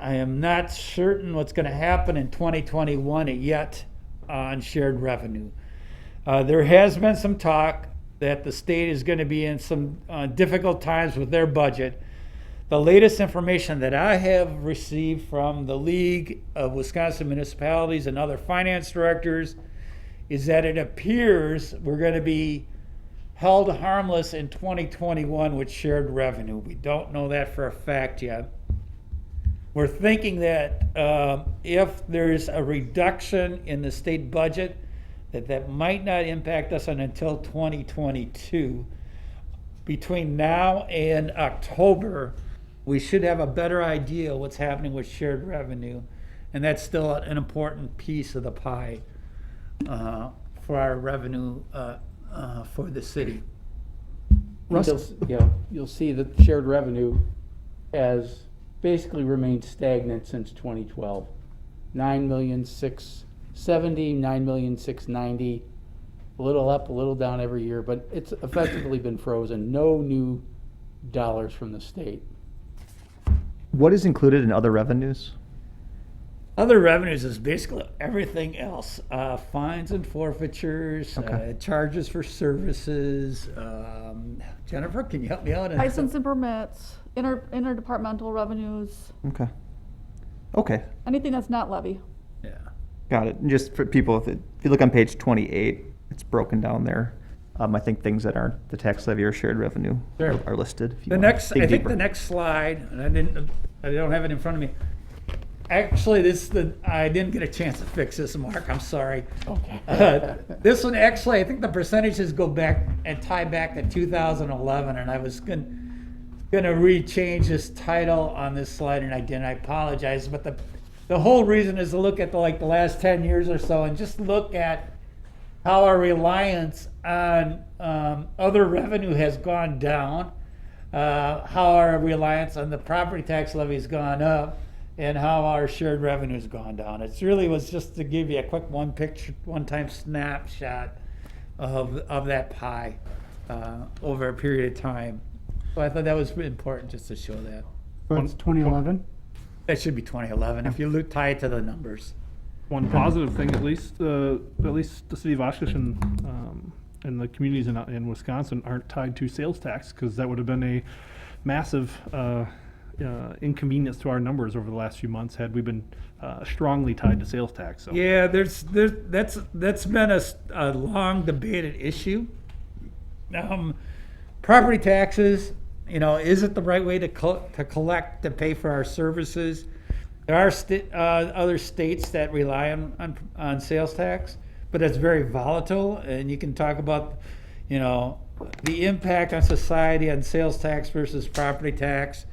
I am not certain what's going to happen in 2021 yet on shared revenue. There has been some talk that the state is going to be in some difficult times with their budget. The latest information that I have received from the League of Wisconsin Municipalities and other finance directors is that it appears we're going to be held harmless in 2021 with shared revenue. We don't know that for a fact yet. We're thinking that if there's a reduction in the state budget, that might not impact us until 2022. Between now and October, we should have a better idea what's happening with shared revenue, and that's still an important piece of the pie for our revenue for the city. Russ? You'll see that shared revenue has basically remained stagnant since 2012. 9,670,000, 9,690,000, a little up, a little down every year, but it's effectively been frozen. No new dollars from the state. What is included in other revenues? Other revenues is basically everything else. Fines and forfeitures, Okay. charges for services. Jennifer, can you help me out? License and permits, interdepartmental revenues, Okay, anything that's not levy. Yeah. got it. And just for people, if you look on page 28, it's broken down there. I think things that aren't the tax levy or shared revenue Sure. are listed. if you The wanna next, dig I think deeper. the next slide, and I don't have it in front of me. Actually, I didn't get a chance to fix this, Mark, I'm sorry. Okay. This one, actually, I think the percentages go back and tie back to 2011, and I was gonna rechange this title on this slide, and I didn't, I apologize, but the whole reason is to look at the last 10 years or so, and just look at how our reliance on other revenue has gone down, how our reliance on the property tax levy has gone up, and how our shared revenue has gone down. It really was just to give you a quick one-time snapshot of that pie over a period of time. So I thought that was important just to show that. It's 2011. That should be 2011 if you tie it to the numbers. One positive thing, at least the city of Oshkosh and the communities in Wisconsin aren't tied to sales tax, because that would have been a massive inconvenience to our numbers over the last few months had we been strongly tied to sales tax. So. Yeah, that's been a long debated issue. Property taxes, is it the right way to collect to pay for our services? There are other states that rely on sales tax, but it's very volatile, and you can talk about, the impact on society on sales tax versus property tax.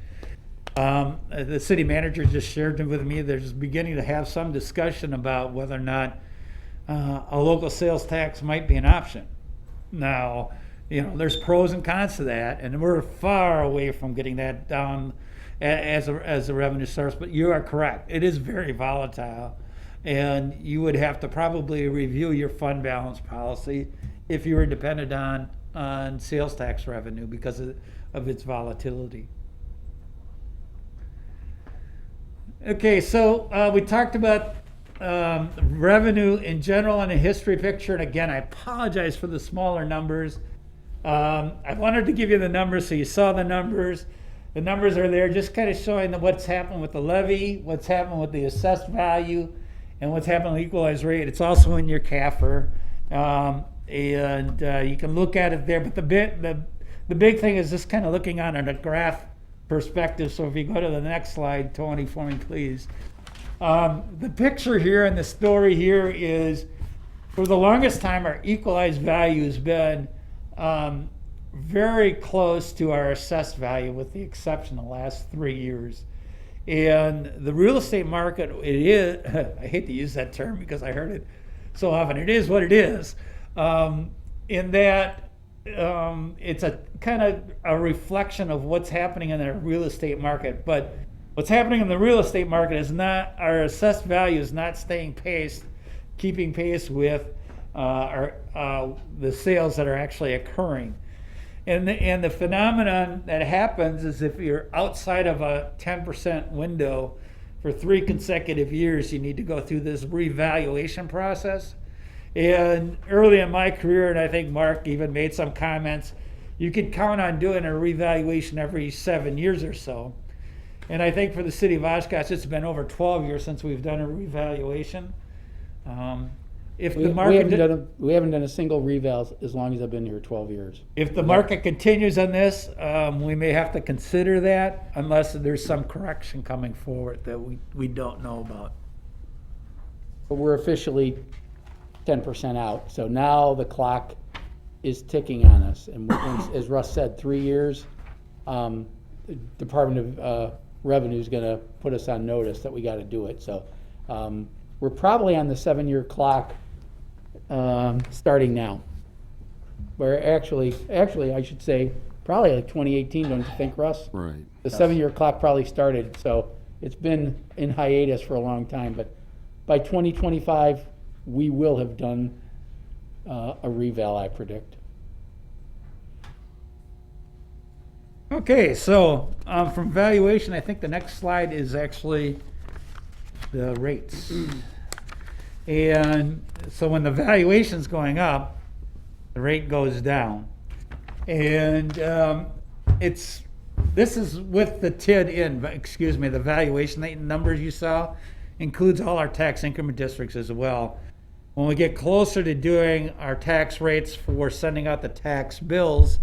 The city manager just shared with me, they're just beginning to have some discussion about whether or not a local sales tax might be an option. Now, there's pros and cons to that, and we're far away from getting that down as a revenue source, but you are correct. It is very volatile, and you would have to probably review your fund balance policy if you were dependent on sales tax revenue because of its volatility. Okay, so we talked about revenue in general and a history picture. And again, I apologize for the smaller numbers. I wanted to give you the numbers so you saw the numbers. The numbers are there just kind of showing what's happened with the levy, what's happened with the assessed value, and what's happened with the equalized rate. It's also in your CAFR. And you can look at it there. But the big thing is just kind of looking on a graph perspective. So if you go to the next slide, Tony, for me, please. The picture here and the story here is, for the longest time, our equalized value has been very close to our assessed value, with the exception of the last 3 years. And the real estate market, it is, I hate to use that term because I heard it so often, it is what it is, in that it's a kind of a reflection of what's happening in the real estate market. But what's happening in the real estate market is not, our assessed value is not keeping pace with the sales that are actually occurring. And the phenomenon that happens is, if you're outside of a 10% window for 3 consecutive years, you need to go through this revaluation process. And early in my career, and I think Mark even made some comments, you could count on doing a revaluation every 7 years or so. And I think for the city of Oshkosh, it's been over 12 years since we've done a revaluation. If the market we haven't done a single reval as long as I've been here, 12 years. If the market continues on this, we may have to consider that, unless there's some correction coming forward that we don't know about. But we're officially 10% out. So now the clock is ticking on us. And as Russ said, 3 years, the Department of Revenue is going to put us on notice that we got to do it. So we're probably on the 7-year clock starting now. Where actually, I should say, probably like 2018, don't you think, Russ? Right. The 7-year clock probably started. So it's been in hiatus for a long time. But by 2025, we will have done a reval, I predict. Okay, so from valuation, I think the next slide is actually the rates. And so when the valuation's going up, the rate goes down. And this is with the TID in, the valuation numbers you saw includes all our tax increment districts as well. When we get closer to doing our tax rates for sending out the tax bills,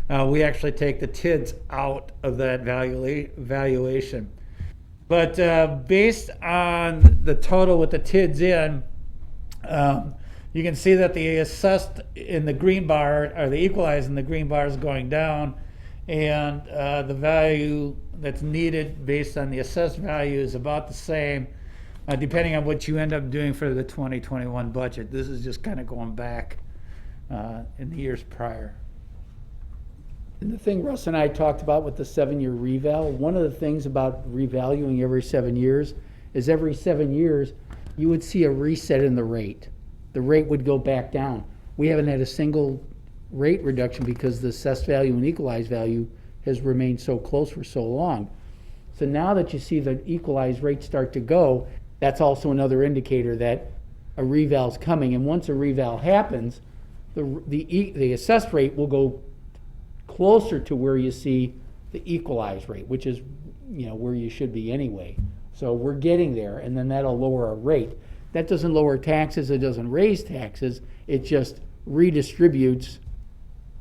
we actually take the TIDs out of that valuation. But based on the total with the TIDs in, you can see that the assessed in the green bar, or the equalized in the green bar, is going down, and the value that's needed based on the assessed value is about the same, depending on what you end up doing for the 2021 budget. This is just kind of going back in the years prior. And the thing Russ and I talked about with the 7-year reval, one of the things about revaluing every 7 years is every 7 years you would see a reset in the rate. The rate would go back down. We haven't had a single rate reduction because the assessed value and equalized value has remained so close for so long. So now that you see the equalized rate start to go, that's also another indicator that a reval is coming. And once a reval happens, the assessed rate will go closer to where you see the equalized rate, which is where you should be anyway. So we're getting there, and then that'll lower our rate. That doesn't lower taxes, it doesn't raise taxes, it just redistributes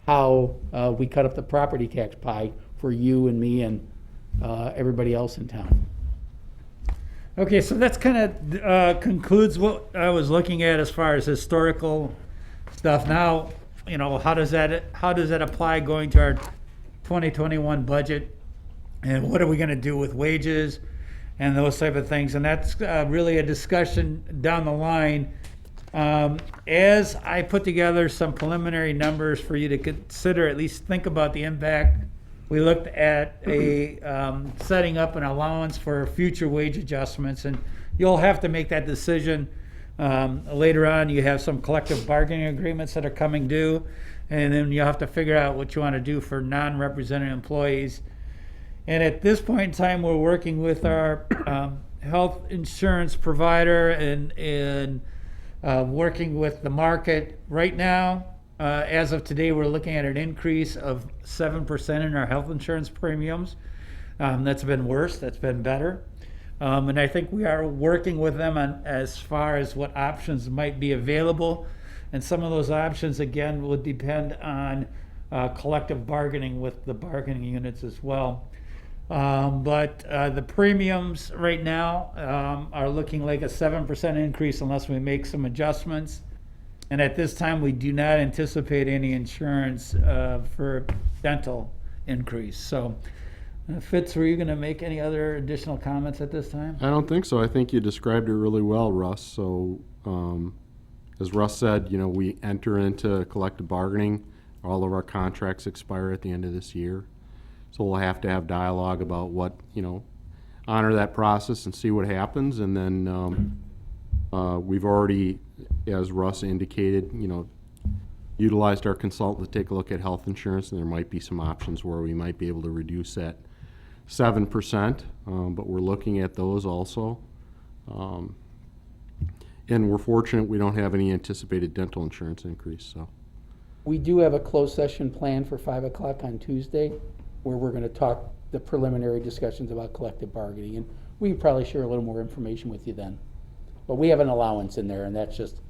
how we cut up the property tax pie for you and me and everybody else in town. Okay, so that's kind of concludes what I was looking at as far as historical stuff. Now, how does that apply going to our 2021 budget, and what are we going to do with wages and those type of things? And that's really a discussion down the line. As I put together some preliminary numbers for you to consider, at least think about the impact, we looked at setting up an allowance for future wage adjustments, and you'll have to make that decision Later on, you have some collective bargaining agreements that are coming due, and then you have to figure out what you want to do for non-represented employees. And at this point in time, we're working with our health insurance provider and working with the market. Right now, as of today, we're looking at an increase of 7% in our health insurance premiums. That's been worse, that's been better. And I think we are working with them on as far as what options might be available. And some of those options, again, would depend on collective bargaining with the bargaining units as well. But the premiums right now are looking like a 7% increase unless we make some adjustments. And at this time, we do not anticipate any insurance for dental increase. So, Fitz, were you going to make any other additional comments at this time? I don't think so. I think you described it really well, Russ. So, as Russ said, we enter into collective bargaining. All of our contracts expire at the end of this year. So we'll have to have dialogue about what, honor that process and see what happens. And then we've already, as Russ indicated, utilized our consultant to take a look at health insurance, and there might be some options where we might be able to reduce that 7%, but we're looking at those also. And we're fortunate we don't have any anticipated dental insurance increase. So We do have a closed session planned for 5 o'clock on Tuesday, where we're going to talk the preliminary discussions about collective bargaining, and we can probably share a little more information with you then. But we have an allowance in there, and that's just,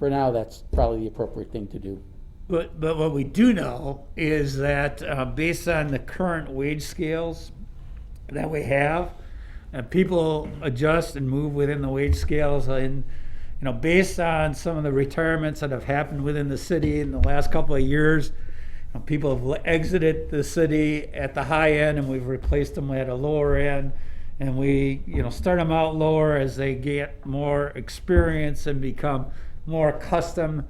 for now, that's probably the appropriate thing to do. But what we do know is that based on the current wage scales that we have, people adjust and move within the wage scales. And based on some of the retirements that have happened within the city in the last couple of years, people have exited the city at the high end, and we've replaced them at a lower end. And we, start them out lower as they get more experience and become more accustomed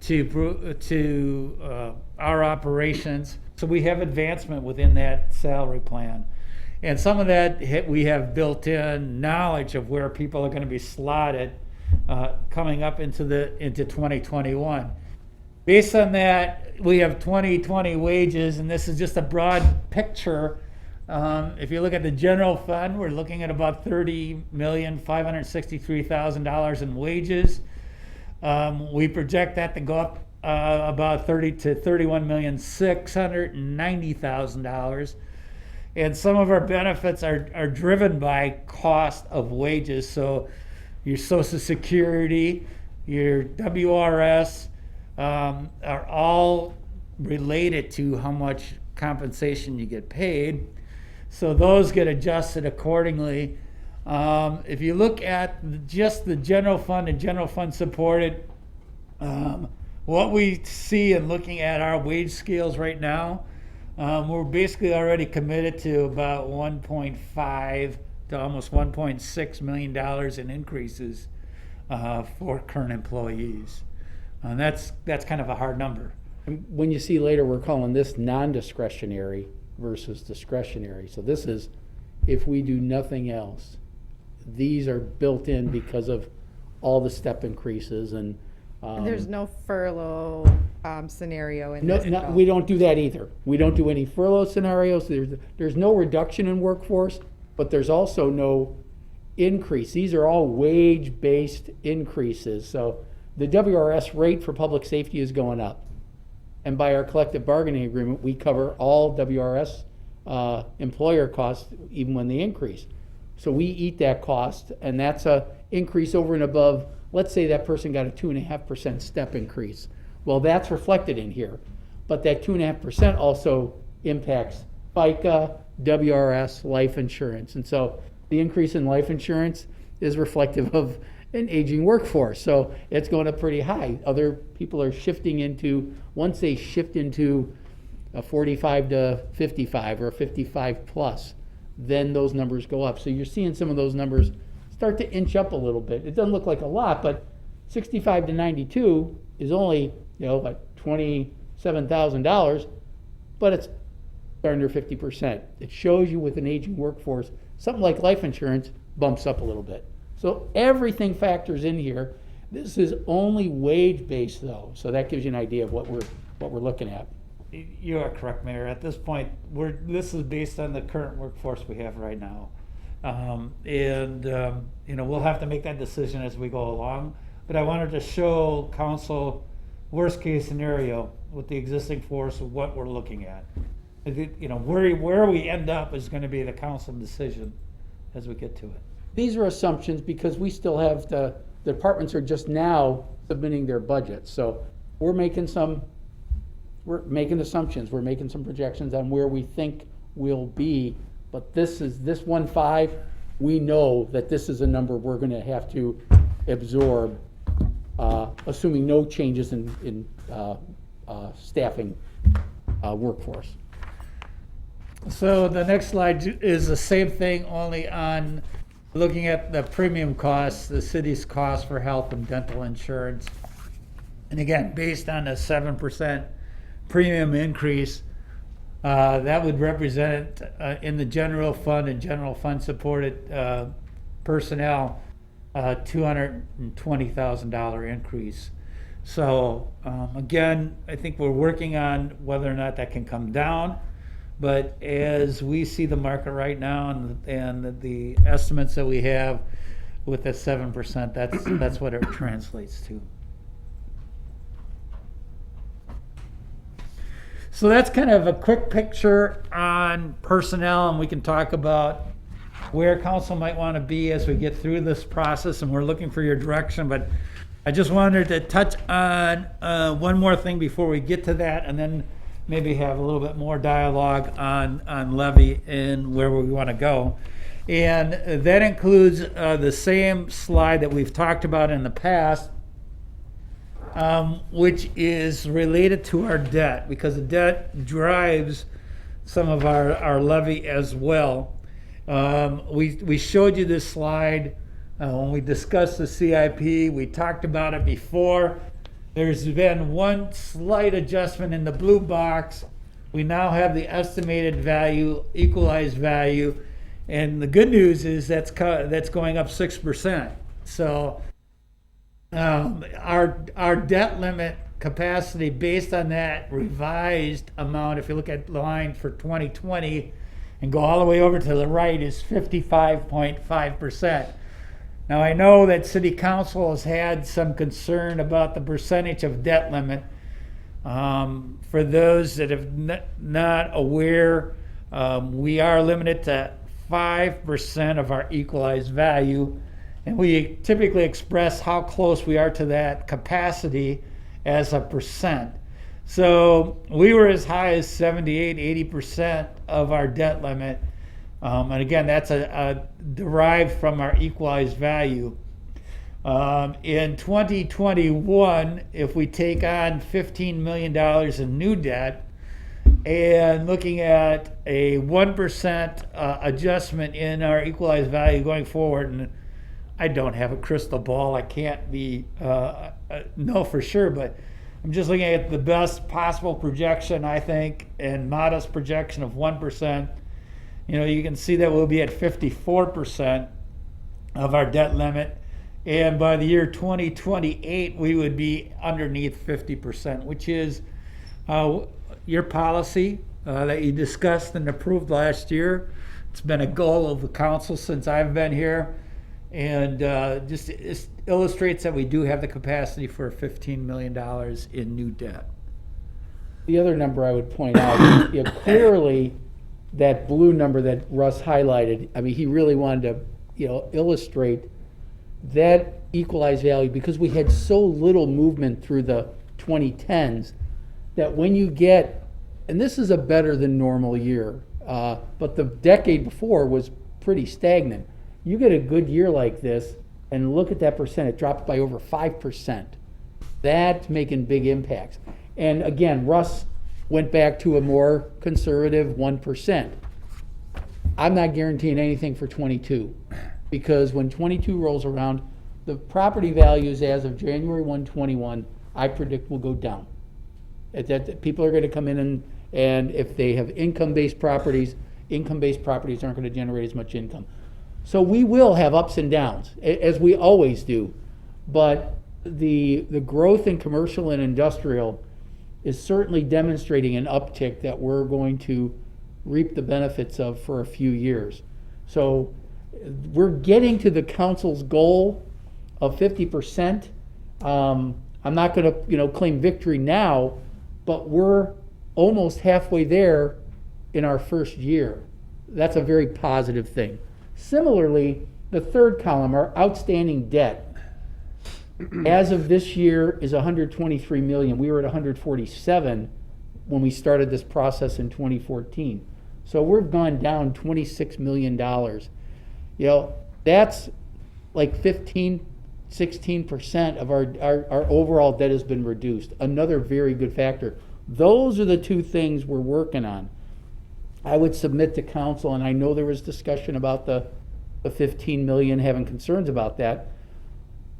to our operations. So we have advancement within that salary plan. And some of that we have built in knowledge of where people are going to be slotted coming up into 2021. Based on that, we have 2020 wages, and this is just a broad picture. If you look at the general fund, we're looking at about $30,563,000 in wages. We project that to go up about $30 to $31,690,000. And some of our benefits are driven by cost of wages. So your Social Security, your WRS are all related to how much compensation you get paid. So those get adjusted accordingly. If you look at just the general fund and general fund supported, what we see in looking at our wage scales right now, we're basically already committed to about 1.5 to almost $1.6 million in increases for current employees. And that's kind of a hard number. And when you see later, we're calling this non-discretionary versus discretionary. So this is, if we do nothing else, these are built in because of all the step increases and there's no furlough scenario in no, this. at all. we don't do that either. We don't do any furlough scenarios. There's no reduction in workforce, but there's also no increase. These are all wage-based increases. So the WRS rate for public safety is going up. And by our collective bargaining agreement, we cover all WRS employer costs even when they increase. So we eat that cost, and that's a increase over and above. Let's say that person got a 2.5% step increase. Well, that's reflected in here. But that 2.5% also impacts FICA, WRS, life insurance. And so the increase in life insurance is reflective of an aging workforce. So it's going up pretty high. Other people are shifting into, once they shift into a 45 to 55 or 55 plus, then those numbers go up. So you're seeing some of those numbers start to inch up a little bit. It doesn't look like a lot, but 65 to 92 is only, like $27,000, but it's under 50%. It shows you with an aging workforce, something like life insurance bumps up a little bit. So everything factors in here, This is only wage-based though, so that gives you an idea of what we're looking at. You are correct, Mayor. At this point, this is based on the current workforce we have right now. We'll have to make that decision as we go along. But I wanted to show council worst-case scenario with the existing force of what we're looking at. Where we end up is going to be the council decision as we get to it. These are assumptions because we still have the departments are just now submitting their budgets. So we're making assumptions, we're making some projections on where we think we'll be. But this 1.5, we know that this is a number we're going to have to absorb, assuming no changes in staffing workforce. So the next slide is the same thing, only on looking at the premium costs, the city's cost for health and dental insurance. And again, based on a 7% premium increase, that would represent in the general fund and general fund supported personnel, $220,000 increase. So again, I think we're working on whether or not that can come down. But as we see the market right now and the estimates that we have with the 7%, that's what it translates to. So that's kind of a quick picture on personnel, and we can talk about where council might want to be as we get through this process, and we're looking for your direction. But I just wanted to touch on one more thing before we get to that, and then maybe have a little bit more dialogue on levy and where we want to go. And that includes the same slide that we've talked about in the past, which is related to our debt, because the debt drives some of our levy as well. We showed you this slide when we discussed the CIP. We talked about it before. There's been one slight adjustment in the blue box. We now have the estimated value, equalized value, and the good news is that's going up 6%. So our debt limit capacity based on that revised amount, if you look at the line for 2020 and go all the way over to the right, is 55.5%. Now, I know that City Council has had some concern about the percentage of debt limit. For those that are not aware, we are limited to 5% of our equalized value, and we typically express how close we are to that capacity as a percent. So we were as high as 78, 80% of our debt limit. And again, that's derived from our equalized value. In 2021, if we take on $15 million in new debt and looking at a 1% adjustment in our equalized value going forward, and I don't have a crystal ball, I can't know for sure, but I'm just looking at the best possible projection, I think, and modest projection of 1%. You can see that we'll be at 54% of our debt limit. And by the year 2028, we would be underneath 50%, which is your policy that you discussed and approved last year. It's been a goal of the council since I've been here. And just it illustrates that we do have the capacity for $15 million in new debt. The other number I would point out, clearly that blue number that Russ highlighted, I mean, he really wanted to, illustrate that equalized value, because we had so little movement through the 2010s that when you get, and this is a better than normal year, but the decade before was pretty stagnant. You get a good year like this, and look at that percent, it dropped by over 5%. That's making big impacts. And again, Russ went back to a more conservative 1%. I'm not guaranteeing anything for 22, because when 22 rolls around, the property values as of January 1, 21, I predict will go down. People are going to come in and if they have income-based properties aren't going to generate as much income. So we will have ups and downs, as we always do. But the growth in commercial and industrial is certainly demonstrating an uptick that we're going to reap the benefits of for a few years. So we're getting to the council's goal of 50%. I'm not going to, claim victory now, but we're almost halfway there in our first year. That's a very positive thing. Similarly, the third column, our outstanding debt, as of this year is 123 million. We were at 147 when we started this process in 2014. So we've gone down $26 million. That's like 16% of our overall debt has been reduced. Another very good factor. Those are the two things we're working on. I would submit to council, and I know there was discussion about the 15 million, having concerns about that,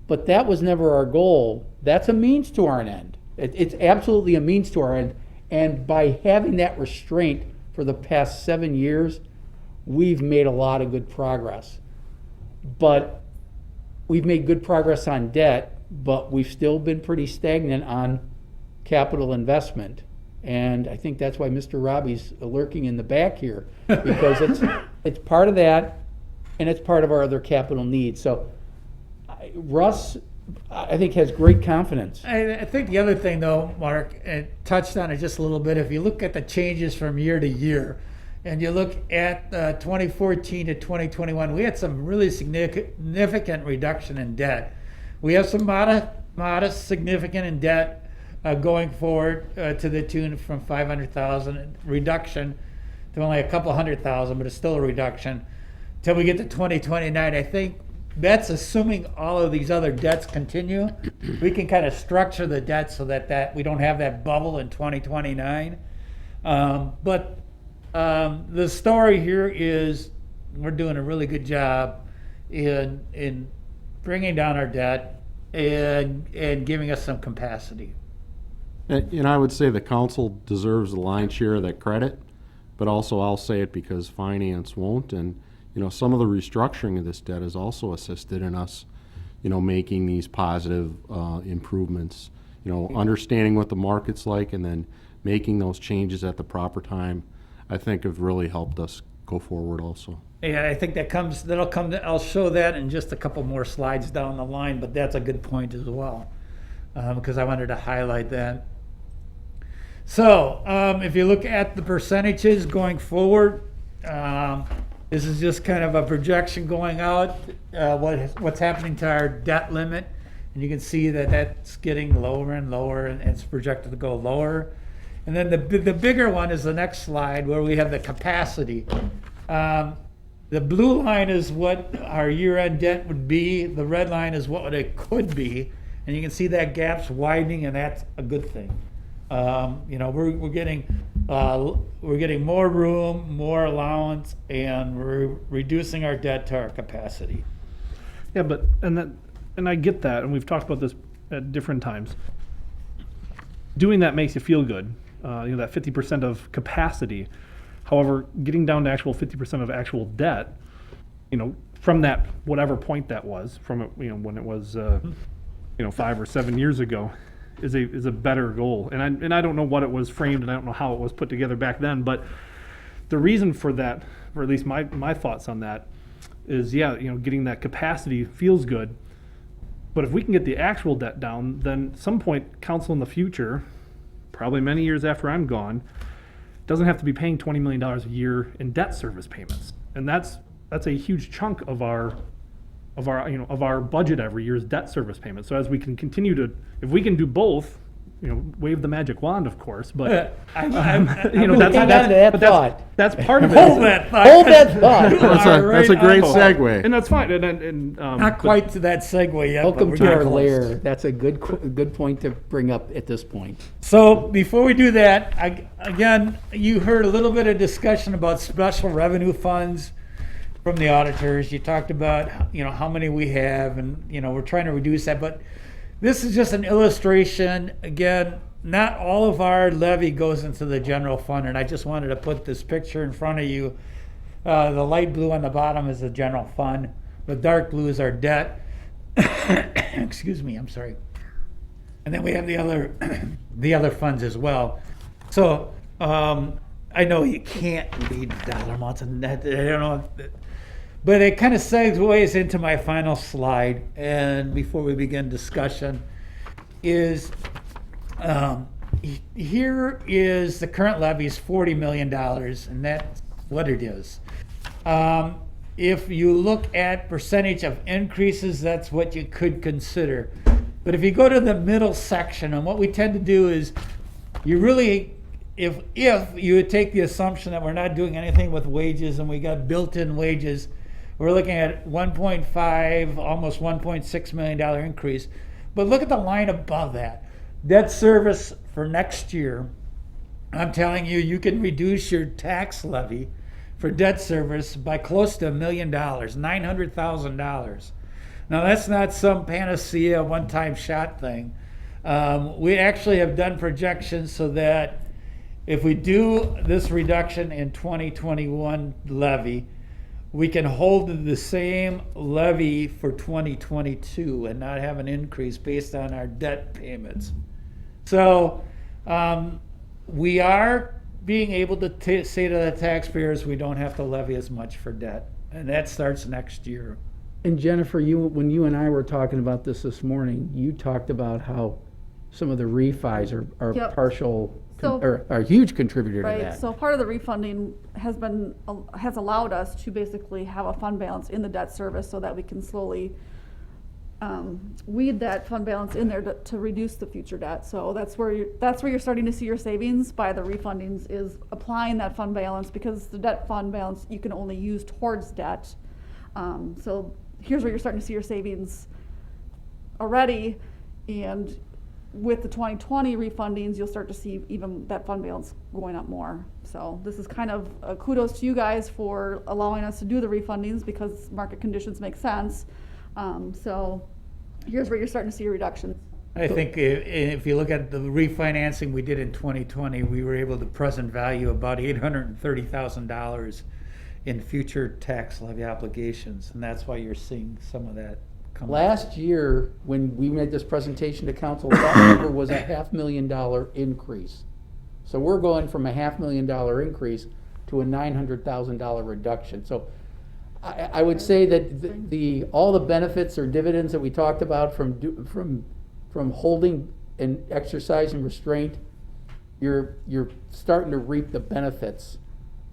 but that was never our goal. That's a means to our end. It's absolutely a means to our end. And by having that restraint for the past 7 years, we've made a lot of good progress. But we've made good progress on debt, but we've still been pretty stagnant on capital investment. And I think that's why Mr. Robbie's lurking in the back here, because it's part of that, and it's part of our other capital needs. So Russ, I think, has great confidence. I think the other thing, though, Mark, and touched on it just a little bit, if you look at the changes from year to year, and you look at 2014 to 2021, we had some really significant reduction in debt. We have some modest significant in debt going forward to the tune from 500,000 reduction to only a couple 100,000, but it's still a reduction. Till we get to 2029, I think that's assuming all of these other debts continue. We can kind of structure the debt so that we don't have that bubble in 2029. But the story here is we're doing a really good job in bringing down our debt and giving us some capacity. And I would say the council deserves the lion's share of that credit, but also I'll say it because finance won't. And, some of the restructuring of this debt has also assisted in us, making these positive improvements, understanding what the market's like and then making those changes at the proper time, I think have really helped us go forward also. Yeah, I think I'll show that in just a couple more slides down the line, but that's a good point as well, because I wanted to highlight that. So if you look at the percentages going forward, this is just kind of a projection going out, what's happening to our debt limit. And you can see that that's getting lower and lower, and it's projected to go lower. And then the bigger one is the next slide, where we have the capacity. The blue line is what our year-end debt would be. The red line is what it could be. And you can see that gap's widening, and that's a good thing. We're getting more room, more allowance, and we're reducing our debt to our capacity. Yeah, and I get that, and we've talked about this at different times. Doing that makes you feel good. That 50% of capacity. However, getting down to actual 50% of actual debt, from that whatever point that was, from when it was 5 or 7 years ago, is a better goal. And I don't know what it was framed, and I don't know how it was put together back then, but the reason for that, or at least my thoughts on that, is getting that capacity feels good. But if we can get the actual debt down, then some point council in the future, probably many years after I'm gone, doesn't have to be paying $20 million a year in debt service payments. And that's a huge chunk of our budget every year is debt service payments. So as we can continue to, if we can do both, wave the magic wand, of course, but that's part of it. Hold that thought. Hold that thought. That's a great segue. And that's fine. And Not quite to that segue yet. Welcome but to we're our getting close. lair. That's a good point to bring up at this point. So before we do that, again, you heard a little bit of discussion about special revenue funds from the auditors. You talked about how many we have, and we're trying to reduce that. But this is just an illustration. Again, not all of our levy goes into the general fund, and I just wanted to put this picture in front of you. The light blue on the bottom is the general fund. The dark blue is our debt. Excuse me, I'm sorry. And then we have the other, the other funds as well. So, I know you can't read dollar amounts and that, I don't know, but it kind of segues into my final slide. And before we begin discussion is, here is the current levy is $40 million, and that's what it is. If you look at percentage of increases, that's what you could consider. But if you go to the middle section, and what we tend to do is, you really, if you would take the assumption that we're not doing anything with wages and we got built-in wages, we're looking at 1.5, almost $1.6 million increase. But look at the line above that. Debt service for next year, I'm telling you, you can reduce your tax levy for debt service by close to $1 million, $900,000. Now that's not some panacea one-time shot thing. We actually have done projections so that if we do this reduction in 2021 levy, we can hold the same levy for 2022 and not have an increase based on our debt payments. So we are being able to say to the taxpayers, we don't have to levy as much for debt. And that starts next year. And Jennifer, when you and I were talking about this morning, you talked about how some of the refis are Yep. partial, So- are a huge contributor to Right, that. so part of the refunding has allowed us to basically have a fund balance in the debt service so that we can slowly weed that fund balance in there to reduce the future debt. So that's where you're starting to see your savings by the refundings, is applying that fund balance, because the debt fund balance you can only use towards debt. So here's where you're starting to see your savings already, and with the 2020 refundings, you'll start to see even that fund balance going up more. So this is kind of kudos to you guys for allowing us to do the refundings, because market conditions make sense. So here's where you're starting to see a reduction. I think if you look at the refinancing we did in 2020, we were able to present value about $830,000 in future tax levy obligations, and that's why you're seeing some of that come. Last year, when we made this presentation to council, that number was a $500,000 increase. So we're going from a $500,000 increase to a $900,000 reduction. So I would say that all the benefits or dividends that we talked about from holding and exercising restraint, you're starting to reap the benefits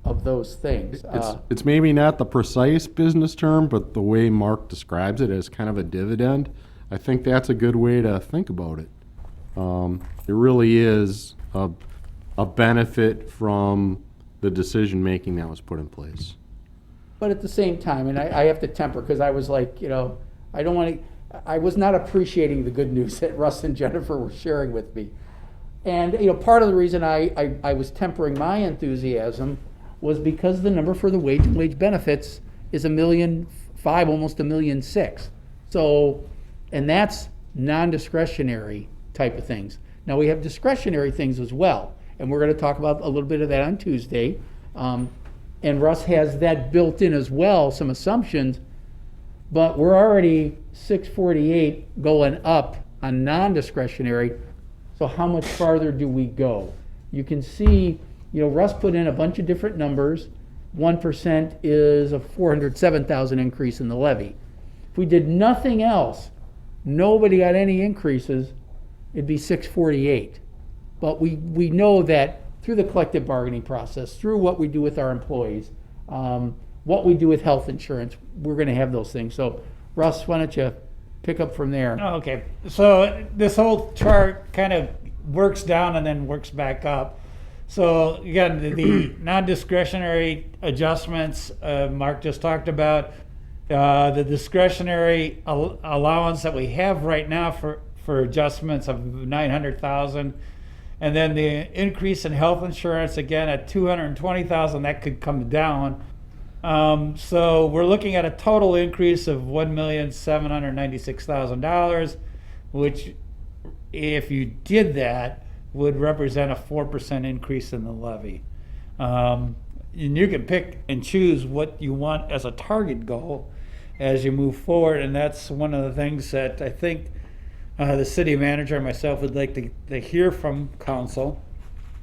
of those things. It's maybe not the precise business term, but the way Mark describes it as kind of a dividend, I think that's a good way to think about it. It really is a benefit from the decision-making that was put in place. But at the same time, and I have to temper, because I was like, I was not appreciating the good news that Russ and Jennifer were sharing with me. And, part of the reason I was tempering my enthusiasm was because the number for the wage and wage benefits is $1.5 million, almost $1.6 million. So, and that's non-discretionary type of things. Now we have discretionary things as well, and we're going to talk about a little bit of that on Tuesday. And Russ has that built in as well, some assumptions, but we're already 648 going up on non-discretionary. So how much farther do we go? You can see, Russ put in a bunch of different numbers. 1% is a 407,000 increase in the levy. If we did nothing else, nobody got any increases, it'd be 648. But we know that through the collective bargaining process, through what we do with our employees, what we do with health insurance, we're going to have those things. So, Russ, why don't you pick up from there? Okay, so this whole chart kind of works down and then works back up. So again, the non-discretionary adjustments Mark just talked about, the discretionary allowance that we have right now for adjustments of 900,000. And then the increase in health insurance, again, at 220,000, that could come down. So we're looking at a total increase of $1,796,000, which, if you did that, would represent a 4% increase in the levy. And you can pick and choose what you want as a target goal as you move forward, and that's one of the things that I think the city manager and myself would like to hear from council.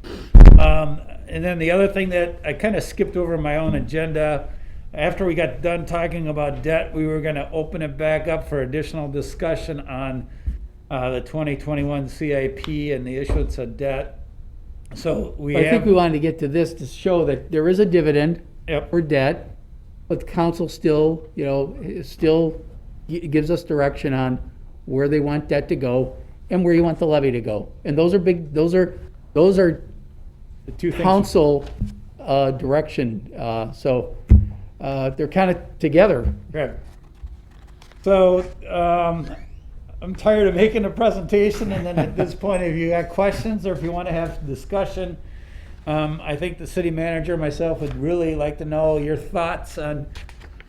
And then the other thing that I kind of skipped over my own agenda, after we got done talking about debt, we were going to open it back up for additional discussion on the 2021 CIP and the issuance of debt. So I think we wanted to get to this to show that there is a dividend Yep. for debt, but the council still, gives us direction on where they want debt to go and where you want the levy to go. And those are the two things. council direction. So they're kind of together. Okay. So I'm tired of making a presentation, and then at this point, if you got questions or if you want to have discussion, I think the city manager and myself would really like to know your thoughts on,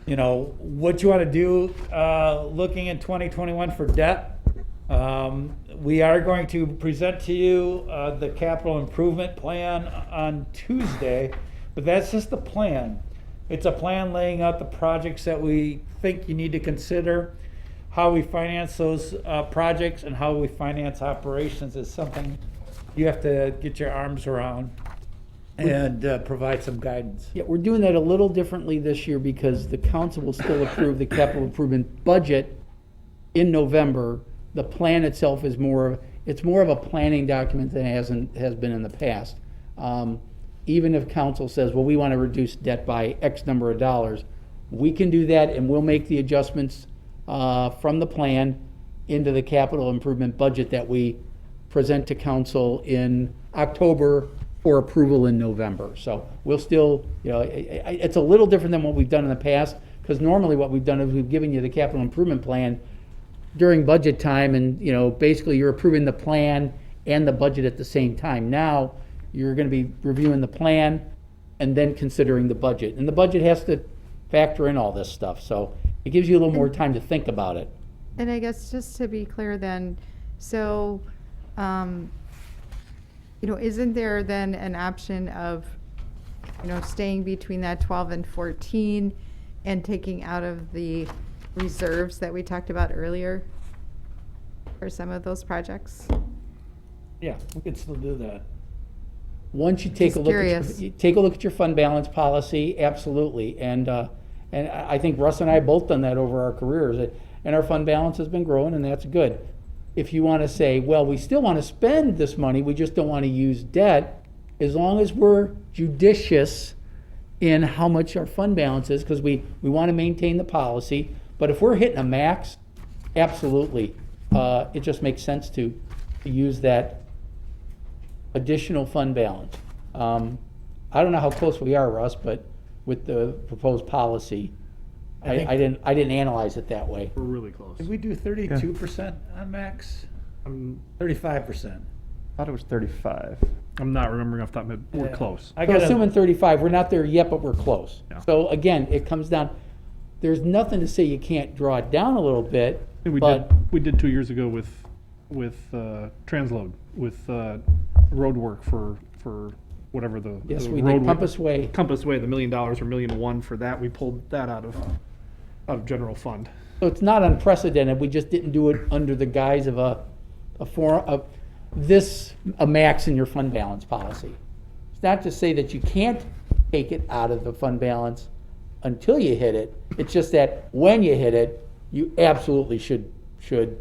what you want to do looking at 2021 for debt. We are going to present to you the capital improvement plan on Tuesday, but that's just the plan. It's a plan laying out the projects that we think you need to consider. How we finance those projects and how we finance operations is something you have to get your arms around and provide some guidance. Yeah, we're doing that a little differently this year because the council will still approve the capital improvement budget in November. The plan itself is more of a planning document than it has been in the past. Even if council says, well, we want to reduce debt by X number of dollars, we can do that and we'll make the adjustments from the plan into the capital improvement budget that we present to council in October for approval in November. So we'll still, it's a little different than what we've done in the past, because normally what we've done is we've given you the capital improvement plan during budget time, and basically you're approving the plan and the budget at the same time. Now you're going to be reviewing the plan and then considering the budget, and the budget has to factor in all this stuff. So it gives you a little more time to think about it. And I guess just to be clear then, so, isn't there then an option of, staying between that 12 and 14 and taking out of the reserves that we talked about earlier for some of those projects? Yeah, we could still do that. Once you take Just a look curious. take a look at your fund balance policy, absolutely. And I think Russ and I have both done that over our careers, and our fund balance has been growing, and that's good. If you want to say, well, we still want to spend this money, we just don't want to use debt, as long as we're judicious in how much our fund balance is, because we want to maintain the policy. But if we're hitting a max, absolutely, it just makes sense to use that additional fund balance. I don't know how close we are, Russ, but with the proposed policy, I didn't analyze it that way. We're really close. Did we do 32% on max? 35%. Thought it was 35. I'm not remembering off the top of my head. We're Yeah. close. I So got assuming 35, we're not there yet, but we're close. Yeah. So again, it comes down, there's nothing to say you can't draw it down a little bit, We but we did 2 years ago with transload, with road work for whatever the yes, the we road did Compass Way. Compass Way, the $1 million or $1.1 million for that. We pulled that out of general fund. So it's not unprecedented, we just didn't do it under the guise of a max in your fund balance policy. It's not to say that you can't take it out of the fund balance until you hit it. It's just that when you hit it, you absolutely should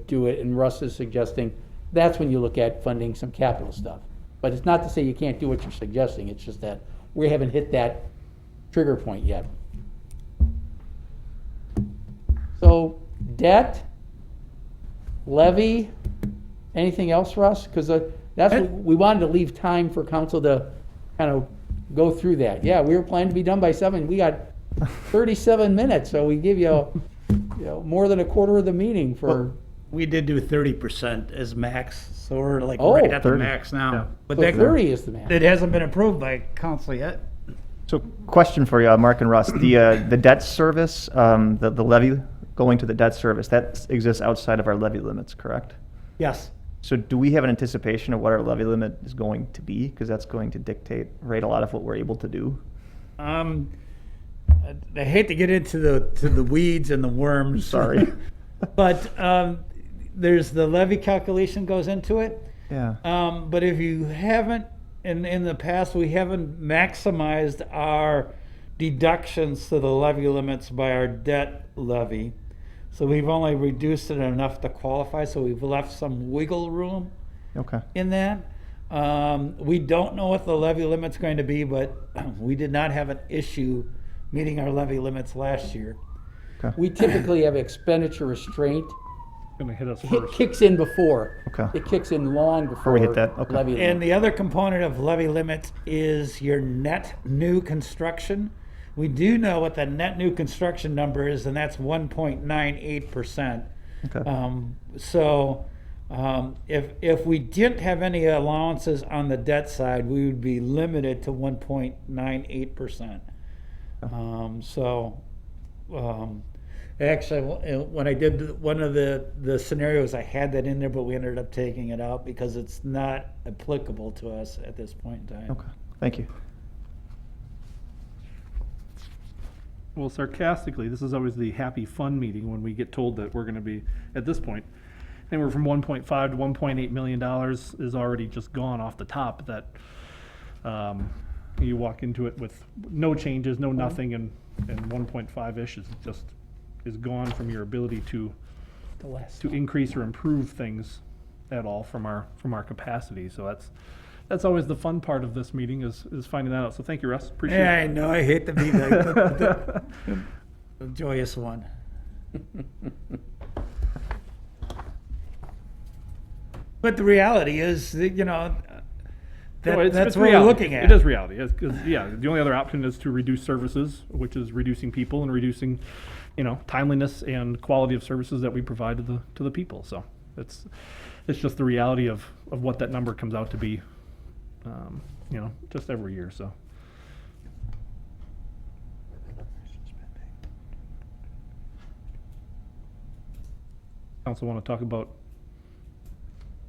do it. And Russ is suggesting that's when you look at funding some capital stuff. But it's not to say you can't do what you're suggesting. It's just that we haven't hit that trigger point yet. So debt, levy, anything else, Russ? Because that's what we wanted to leave time for council to kind of go through that. Yeah, we were planning to be done by 7. We got 37 minutes, so we give you, more than a quarter of the meeting for. We did do 30% as max, so we're like Oh, right at the 30. max now. Yeah. But So that 30 is the max. it hasn't been approved by council yet. So question for you, Mark and Russ. The debt service, the levy going to the debt service, that exists outside of our levy limits, correct? Yes. So do we have an anticipation of what our levy limit is going to be? Because that's going to dictate, right, a lot of what we're able to do. I hate to get into the weeds and the worms. Sorry. But there's the levy calculation goes into it. Yeah. But if you haven't, in the past, we haven't maximized our deductions to the levy limits by our debt levy. So we've only reduced it enough to qualify, so we've left some wiggle room Okay. in that. We don't know what the levy limit's going to be, but we did not have an issue meeting our levy limits last year. We typically have expenditure restraint. Gonna hit us It first. kicks in before. Okay. It kicks in long before we hit that, okay. levy limit. And the other component of levy limits is your net new construction. We do know what the net new construction number is, and that's 1.98%. Okay. If we didn't have any allowances on the debt side, we would be limited to 1.98%. Actually, when I did one of the scenarios, I had that in there, but we ended up taking it out because it's not applicable to us at this point in time. Okay. Thank you. Well, sarcastically, this is always the happy fun meeting when we get told that we're gonna be, at this point, anywhere from 1.5 to 1.8 million dollars is already just gone off the top, that you walk into it with no changes, no nothing, and 1.5-ish is gone from your ability to increase or improve things at all from our capacity. So that's always the fun part of this meeting is finding that out. So thank you, Russ. Appreciate Yeah, it. I know. I hate to be the joyous one. But the reality is, that, that's what reality. we're looking at. It is reality. The only other option is to reduce services, which is reducing people and reducing, timeliness and quality of services that we provide to the people. So it's just the reality of what that number comes out to be, just every year. So. Council want to talk about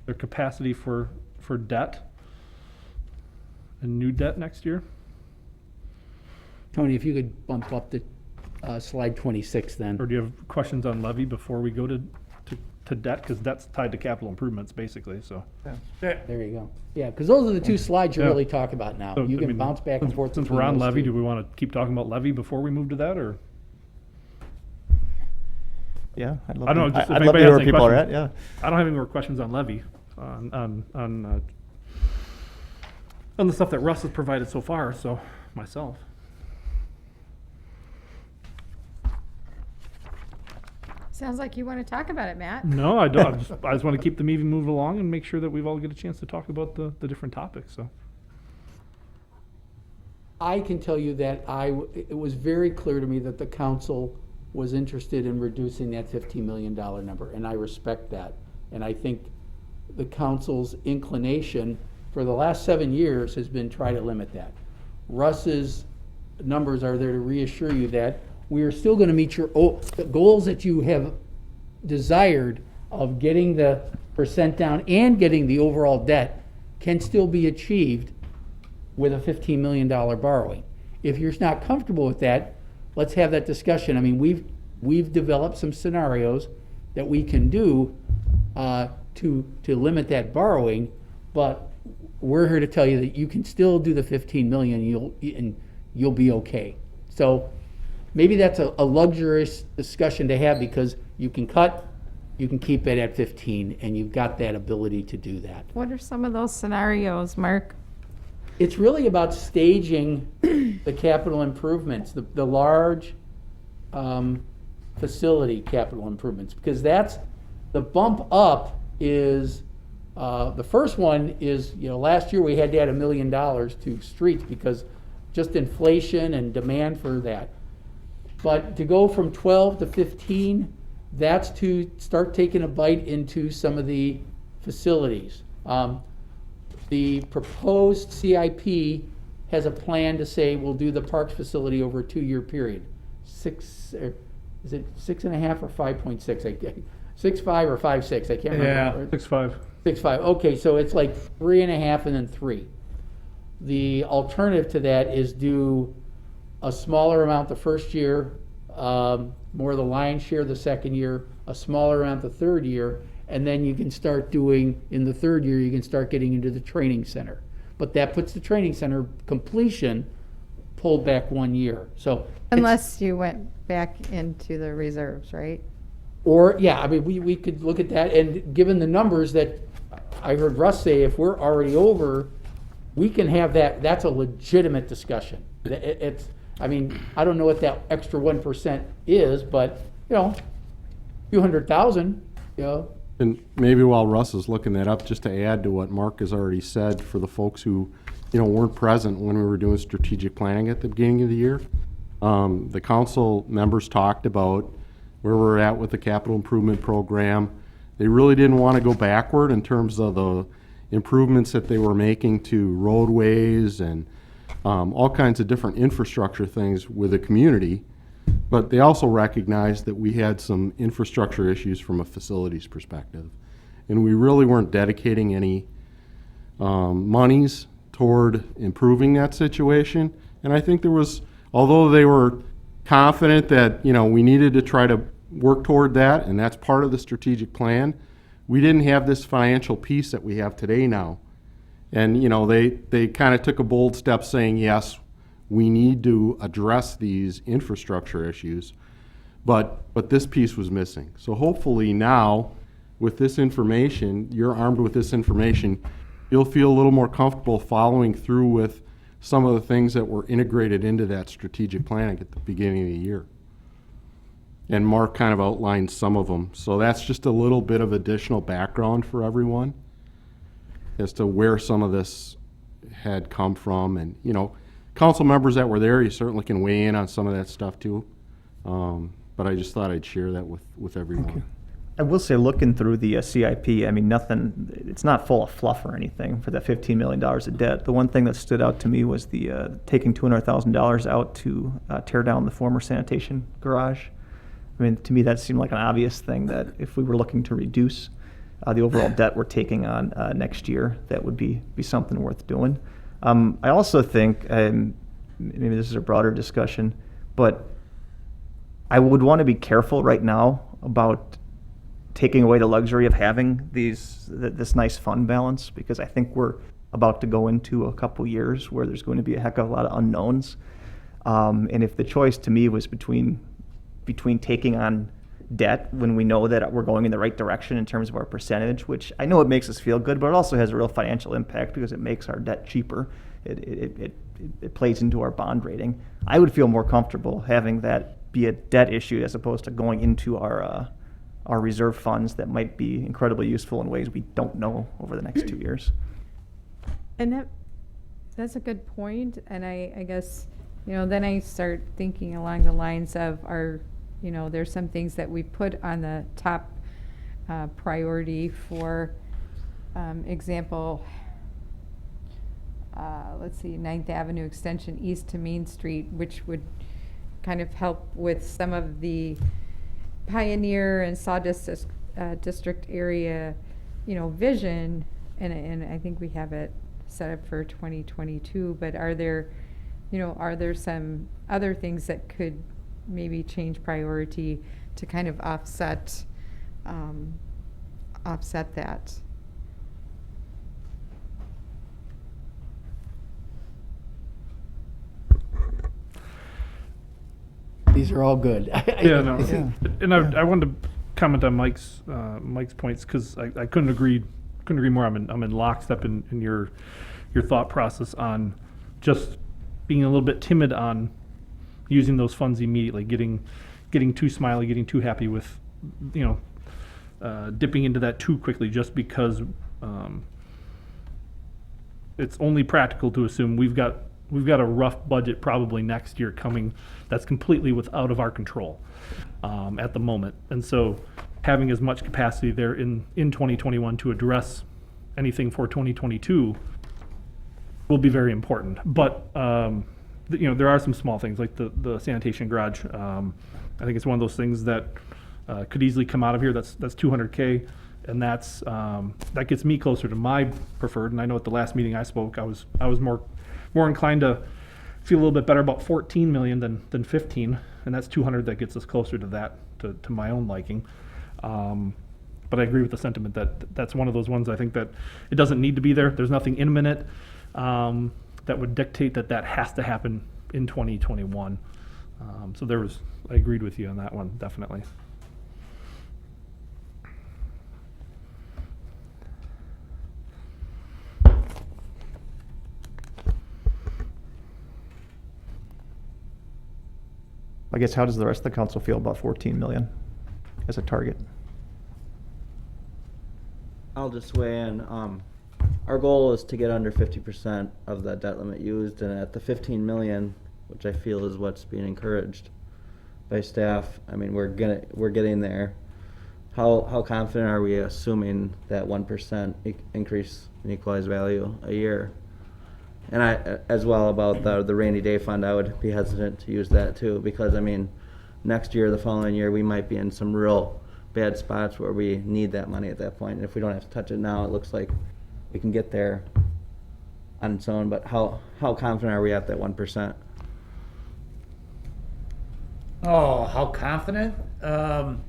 their capacity for debt and new debt next year? Tony, if you could bump up to slide 26 then. Or do you have questions on levy before we go to debt? Because debt's tied to capital improvements, basically, so. There you go. Yeah, because those are the two slides you Yeah. really talk about now. So, You I can mean, bounce back and forth. Since between we're on those levy, two. do we want to keep talking about levy before we move to that, or? Yeah, I'd love I don't know, to, just if I'd love to anybody hear has where any people are at, questions. yeah. I don't have any more questions on levy, on the stuff that Russ has provided so far, so, myself. Sounds like you want to talk about it, Matt. No, I don't. I just want to keep the meeting moving along and make sure that we've all get a chance to talk about the different topics, so. I can tell you that it was very clear to me that the council was interested in reducing that $15 million number, and I respect that. And I think the council's inclination for the last 7 years has been try to limit that. Russ's numbers are there to reassure you that we are still going to meet the goals that you have desired of getting the percent down and getting the overall debt can still be achieved with a $15 million borrowing. If you're not comfortable with that, let's have that discussion. I mean, we've developed some scenarios that we can do to limit that borrowing, but we're here to tell you that you can still do the 15 million and you'll be okay. So maybe that's a luxurious discussion to have because you can cut, you can keep it at 15, and you've got that ability to do that. What are some of those scenarios, Mark? It's really about staging the capital improvements, the large facility capital improvements, because that's the bump up is the first one is, last year we had to add $1 million to streets because just inflation and demand for that. But to go from 12 to 15, that's to start taking a bite into some of the facilities. The proposed CIP has a plan to say we'll do the parks facility over a 2-year period. Is it 6.5 or 5.6? 6.5 or 5.6? I can't remember. 6.5. 6.5. Okay, so it's like 3.5 and then 3. The alternative to that is do a smaller amount the first year, more of the lion's share the second year, a smaller amount the third year, and then you can start doing, in the third year, you can start getting into the training center. But that puts the training center completion pulled back 1 year, so. Unless you went back into the reserves, right? Or, yeah, I mean, we could look at that, and given the numbers that I heard Russ say, if we're already over, we can have that, that's a legitimate discussion. It's, I mean, I don't know what that extra 1% is, but, you know, a few $100,000, you know. And maybe while Russ is looking that up, just to add to what Mark has already said, for the folks who, weren't present when we were doing strategic planning at the beginning of the year, the council members talked about where we're at with the capital improvement program. They really didn't want to go backward in terms of the improvements that they were making to roadways and all kinds of different infrastructure things with the community. But they also recognized that we had some infrastructure issues from a facilities perspective. And we really weren't dedicating any monies toward improving that situation. And I think there was, although they were confident that, we needed to try to work toward that, and that's part of the strategic plan, we didn't have this financial piece that we have today now. And, they kind of took a bold step saying, yes, we need to address these infrastructure issues, but this piece was missing. So hopefully now, with this information, you're armed with this information, you'll feel a little more comfortable following through with some of the things that were integrated into that strategic plan at the beginning of the year. And Mark kind of outlined some of them. So that's just a little bit of additional background for everyone as to where some of this had come from. And, council members that were there, you certainly can weigh in on some of that stuff too. But I just thought I'd share that with everyone. Okay. I will say, looking through the CIP, I mean, nothing, it's not full of fluff or anything for that $15 million of debt. The one thing that stood out to me was the taking $200,000 out to tear down the former sanitation garage. I mean, to me, that seemed like an obvious thing, that if we were looking to reduce the overall debt we're taking on next year, that would be something worth doing. I also think, maybe this is a broader discussion, but I would want to be careful right now about taking away the luxury of having this nice fund balance, because I think we're about to go into a couple years where there's going to be a heck of a lot of unknowns. And if the choice to me was between taking on debt when we know that we're going in the right direction in terms of our percentage, which I know it makes us feel good, but it also has a real financial impact because it makes our debt cheaper. It plays into our bond rating. I would feel more comfortable having that be a debt issue as opposed to going into our reserve funds that might be incredibly useful in ways we don't know over the next 2 years. And that's a good point. And I guess, then I start thinking along the lines of there's some things that we put on the top priority for example, let's see, 9th Avenue Extension east to Main Street, which would kind of help with some of the Pioneer and Sawdust District area, vision, and I think we have it set up for 2022, but are there some other things that could maybe change priority to kind of offset that? These are all good. Yeah, no. And I wanted to comment on Mike's points, because I couldn't agree more. I'm in lockstep in your thought process on just being a little bit timid on using those funds immediately, getting too smiley, getting too happy with, dipping into that too quickly, just because it's only practical to assume we've got a rough budget probably next year coming that's completely out of our control at the moment. And so having as much capacity there in 2021 to address anything for 2022 will be very important. But there are some small things like the sanitation garage. I think it's one of those things that could easily come out of here. That's $200K, and that gets me closer to my preferred. And I know at the last meeting I spoke, I was more inclined to feel a little bit better about 14 million than 15, and that's 200 that gets us closer to that, to my own liking. But I agree with the sentiment that that's one of those ones I think that it doesn't need to be there. There's nothing imminent that would dictate that that has to happen in 2021. So I agreed with you on that one, definitely. I guess how does the rest of the council feel about 14 million as a target? I'll just weigh in. Our goal is to get under 50% of that debt limit used, and at the 15 million, which I feel is what's being encouraged by staff, I mean, we're getting there. How confident are we assuming that 1% increase in equalized value a year? And as well about the rainy day fund, I would be hesitant to use that too, because I mean, next year, the following year, we might be in some real bad spots where we need that money at that point. And if we don't have to touch it now, it looks like we can get there on its own. But how confident are we at that 1%? Oh, how confident? I'm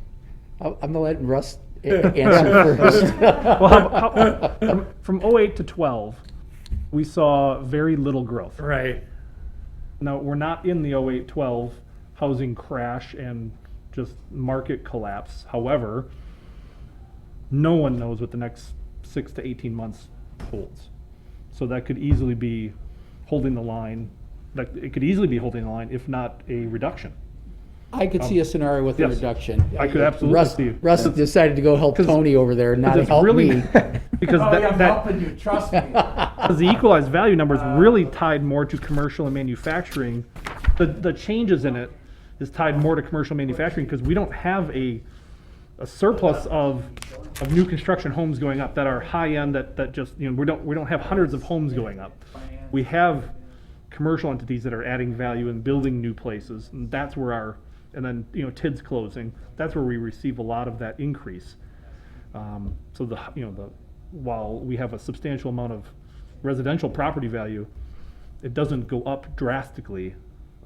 gonna let Russ answer first. Well, from 08 to 12, we saw very little growth. Right. Now, we're not in the 08-12 housing crash and just market collapse. However, no one knows what the next 6 to 18 months holds. So that could easily be holding the line. It could easily be holding the line, if not a reduction. I could see a scenario with a Yes. reduction. I could absolutely Russ, see. Russ decided to go help 'Cause- Tony over there, not Because it's help really me. because Oh, yeah, I'm that helping you, trust me. because the equalized value number is really tied more to commercial and manufacturing. The changes in it is tied more to commercial manufacturing because we don't have a surplus of new construction homes going up that are high end that just, you know, we don't have hundreds of homes going up. We have commercial entities that are adding value and building new places, and that's where and then, you know, TID's closing, that's where we receive a lot of that increase. So while we have a substantial amount of residential property value, it doesn't go up drastically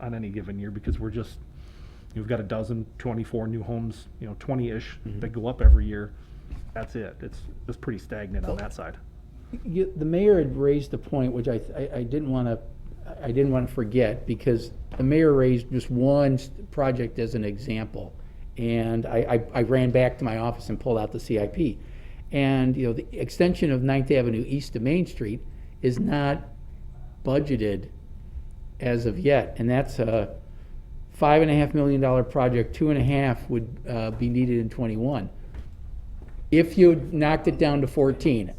on any given year because you've got 24 new homes, 20-ish that go up every year. That's it. It's pretty stagnant on that side. The mayor had raised a point which I didn't want to forget, because the mayor raised just one project as an example, and I ran back to my office and pulled out the CIP, and the extension of 9th Avenue east to Main Street is not budgeted as of yet, and that's a $5.5 million project. 2.5 would be needed in 21. If you knocked it down to 14.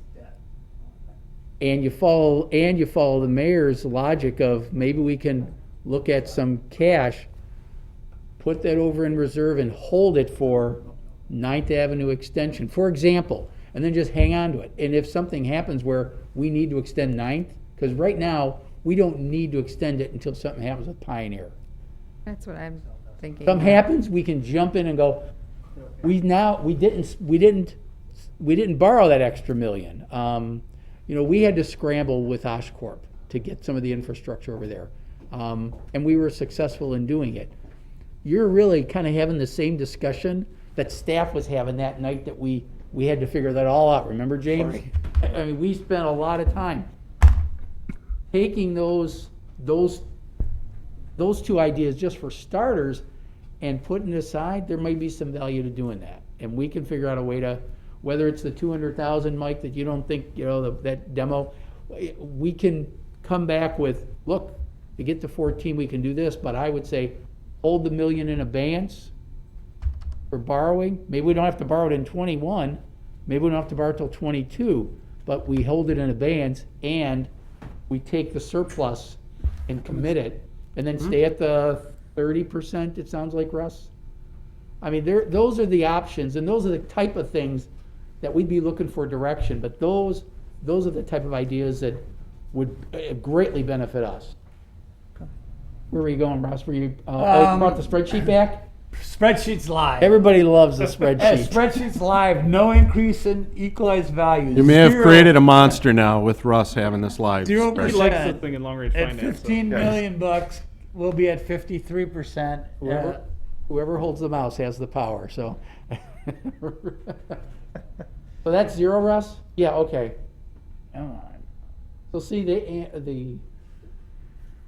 And you follow the mayor's logic of maybe we can look at some cash, put that over in reserve and hold it for 9th Avenue extension, for example, and then just hang on to it. And if something happens where we need to extend 9th, because right now we don't need to extend it until something happens with Pioneer. That's what I'm thinking. Something happens, we can jump in and go, we didn't borrow that extra $1 million. We had to scramble with Oshcorp to get some of the infrastructure over there. And we were successful in doing it. You're really kind of having the same discussion that staff was having that night that we had to figure that all out. Remember, James? I mean, we spent a lot of time taking those two ideas just for starters and putting aside. There may be some value to doing that. And we can figure out a way to, whether it's the 200,000, Mike, that you don't think, that demo, we can come back with, look, to get to 14, we can do this, but I would say hold the $1 million in abeyance for borrowing. Maybe we don't have to borrow it in 21, maybe we don't have to borrow it till 22, but we hold it in abeyance and we take the surplus and commit it, and then stay at the 30%, it sounds like, Russ? I mean, those are the options, and those are the type of things that we'd be looking for direction, but those are the type of ideas that would greatly benefit us. Where were you going, Ross? Were you brought the spreadsheet back? Spreadsheet's live. Everybody loves the Hey, spreadsheet. spreadsheet's live, no increase in equalized values. You may have Zero. created a monster now with Russ having this live. Zero spreadsheet. He percent. likes this thing in long-range At finance. so- 15 million bucks, we'll be at 53%. Whoever holds the mouse has the power, so. So that's zero, Russ? Yeah, okay. So see,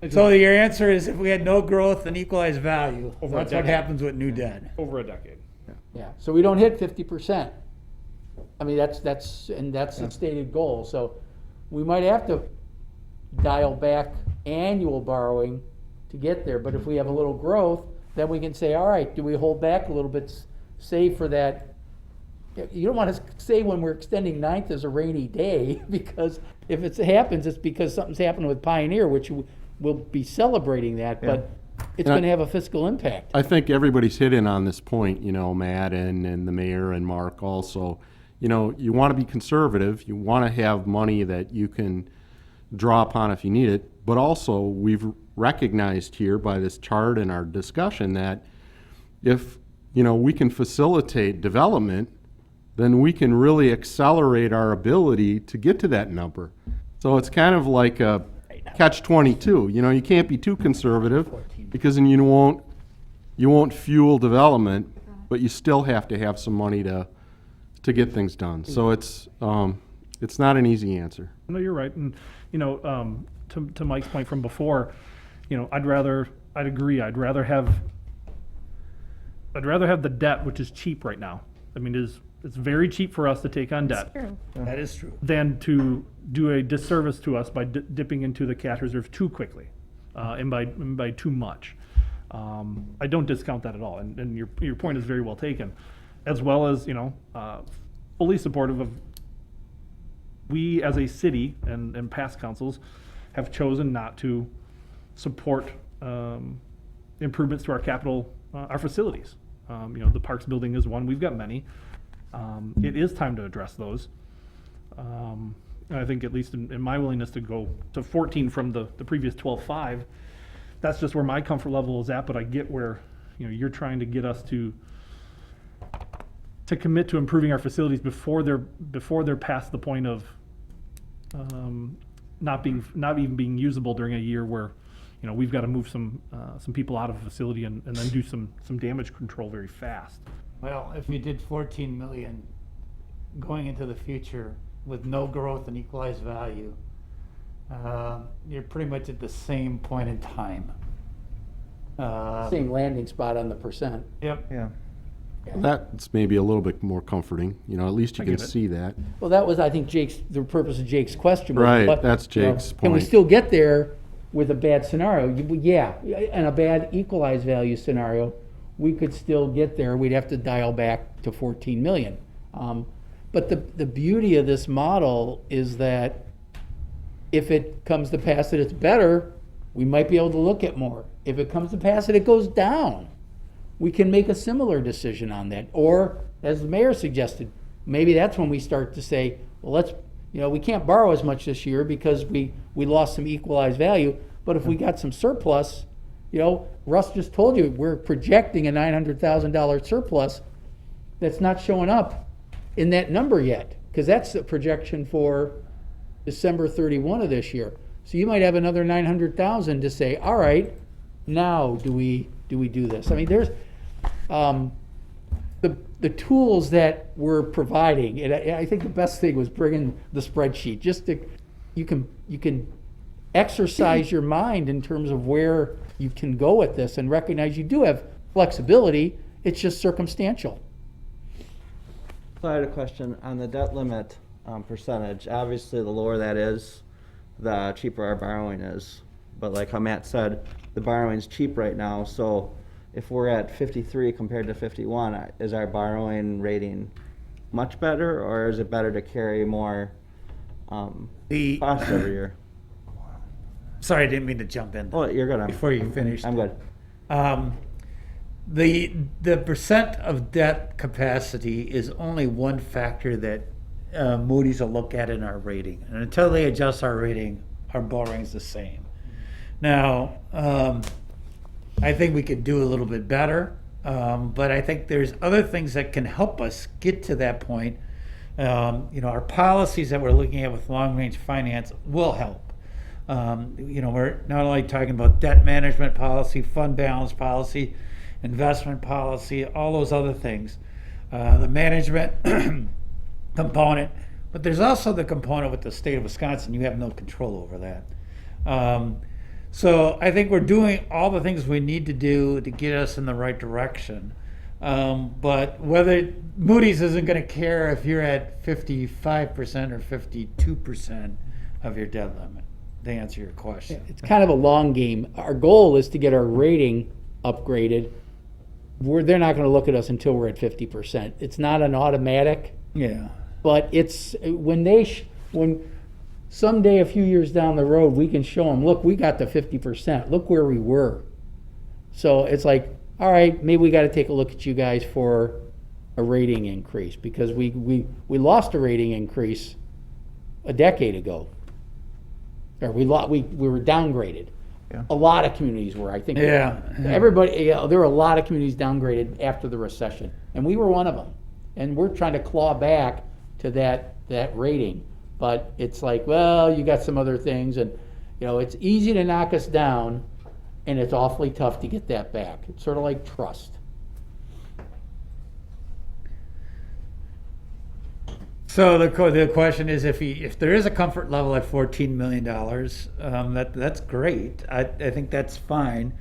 So your answer is if we had no growth and equalized value, Over a that's what decade. happens with new debt. Over a decade. yeah, so we don't hit 50%. I mean, that's the stated goal, so we might have to dial back annual borrowing to get there, but if we have a little growth, then we can say, all right, do we hold back a little bit, save for that? You don't want to say when we're extending ninth as a rainy day, because if it happens, it's because something's happened with Pioneer, which we'll be celebrating that, but it's And going to have a fiscal impact. I think everybody's hitting on this point, you know, Matt and the mayor and Mark also. You know, you want to be conservative, you want to have money that you can draw upon if you need it, but also we've recognized here by this chart and our discussion that if, you know, we can facilitate development, then we can really accelerate our ability to get to that number. So it's kind of like a catch-22. You know, you can't be too conservative because then you won't fuel development, but you still have to have some money to get things done. So it's not an easy answer. No, you're right. And, you know, to Mike's point from before, you know, I'd rather have the debt, which is cheap right now. I mean, it's very cheap for us to take on debt True. That is true. than to do a disservice to us by dipping into the cash reserves too quickly, and by too much. I don't discount that at all, and your point is very well taken, as well as, you know, fully supportive of. We as a city and past councils have chosen not to support improvements to our capital, our facilities. You know, the Parks building is one. We've got many. It is time to address those. And I think at least in my willingness to go to 14 from the previous 12.5, that's just where my comfort level is at, but I get where, you know, you're trying to get us to commit to improving our facilities before they're past the point of not even being usable during a year where, you know, we've got to move some people out of a facility and then do some damage control very fast. Well, if you did 14 million going into the future with no growth and equalized value, you're pretty much at the same point in time. Same landing spot on the percent. Yep. Yeah. That's maybe a little bit more comforting, you know, at least you I can get it. see that. Well, that was, I think, the purpose of Jake's question. Was Right, what, that's you know, Jake's Can we point. still get there with a bad scenario? Yeah, and a bad equalized value scenario, we could still get there. We'd have to dial back to 14 million. But the beauty of this model is that if it comes to pass that it's better, we might be able to look at more. If it comes to pass that it goes down, we can make a similar decision on that. Or, as the mayor suggested, maybe that's when we start to say, well, we can't borrow as much this year because we lost some equalized value, but if we got some surplus, you know, Russ just told you, we're projecting a $900,000 surplus that's not showing up in that number yet, because that's the projection for December 31 of this year. So you might have another 900,000 to say, all right, now do we do this? I mean, there's the tools that we're providing, and I think the best thing was bringing the spreadsheet, just to, you can exercise your mind in terms of where you can go with this and recognize you do have flexibility, it's just circumstantial. So I had a question on the debt limit percentage. Obviously, the lower that is, the cheaper our borrowing is. But like how Matt said, the borrowing's cheap right now. So if we're at 53 compared to 51, is our borrowing rating much better, or is it better to carry more The costs every year? sorry, I didn't mean to jump in Oh, you're good. before you finished. I'm good. The percent of debt capacity is only one factor that Moody's will look at in our rating. And until they adjust our rating, our borrowing's the same. Now, I think we could do a little bit better, but I think there's other things that can help us get to that point. Our policies that we're looking at with long-range finance will help. We're not only talking about debt management policy, fund balance policy, investment policy, all those other things. The management component, but there's also the component with the state of Wisconsin. You have no control over that. So I think we're doing all the things we need to do to get us in the right direction. But whether Moody's isn't going to care if you're at 55% or 52% of your debt limit, to answer your question. It's kind of a long game. Our goal is to get our rating upgraded. They're not gonna look at us until we're at 50%. It's not an automatic, Yeah. but it's, when someday, a few years down the road, we can show them, look, we got to 50%, look where we were. So it's like, all right, maybe we gotta take a look at you guys for a rating increase, because we lost a rating increase a decade ago. Or we were downgraded. Yeah. A lot of communities were, I think. Yeah. Everybody, there were a lot of communities downgraded after the recession, and we were one of them. And we're trying to claw back to that rating. But it's like, well, you got some other things, and it's easy to knock us down, and it's awfully tough to get that back. It's sort of like trust. So the question is, if there is a comfort level at $14 million, that's great. I think that's fine.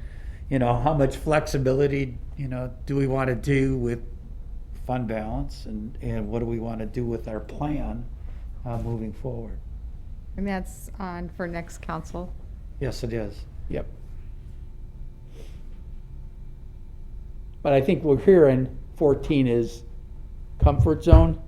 How much flexibility do we want to do with fund balance, and what do we want to do with our plan moving forward? And that's on for next council. Yes, it is. Yep. But I think we're hearing 14 is comfort zone.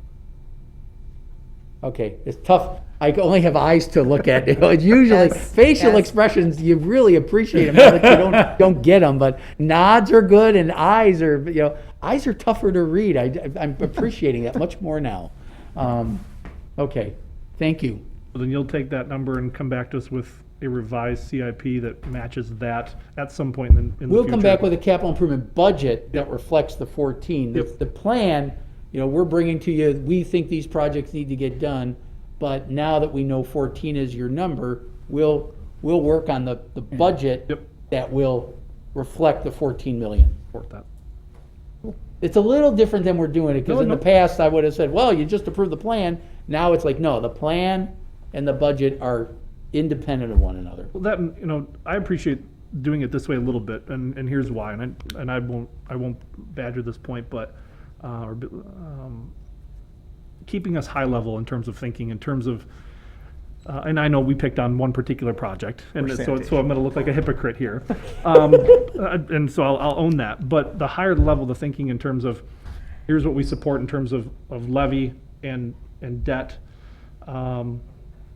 Okay, it's tough. I only have eyes to look at. It's usually Yes, facial yes. expressions. You really appreciate them, but you don't get them. But nods are good, and eyes are eyes are tougher to read. I'm appreciating that much more now. Okay, thank you. So then you'll take that number and come back to us with a revised CIP that matches that at some point in the future. We'll come back with a capital improvement budget that reflects the 14. Yep. The plan, we're bringing to you, we think these projects need to get done, but now that we know 14 is your number, we'll work on the budget Yep. that will reflect the 14 million. Support that. It's a little different than we're doing it, because No, in no. the past, I would have said, well, you just approved the plan. Now it's like, no, the plan and the budget are independent of one another. Well, that, I appreciate doing it this way a little bit, and here's why. And I won't badger this point, but keeping us high level in terms of thinking, in terms of, and I know we picked on one particular project, and so I'm going to look like a hypocrite here, and so I'll own that. But the higher level, the thinking in terms of, here's what we support in terms of levy and debt.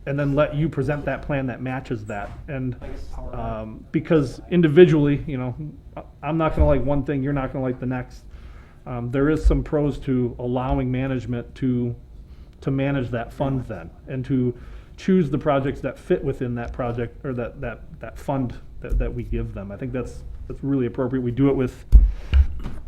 And then let you present that plan that matches that. And because individually, I'm not going to like one thing, you're not going to like the next. There is some pros to allowing management to manage that fund then, and to choose the projects that fit within that project, or that fund that we give them. I think that's really appropriate. We do it with,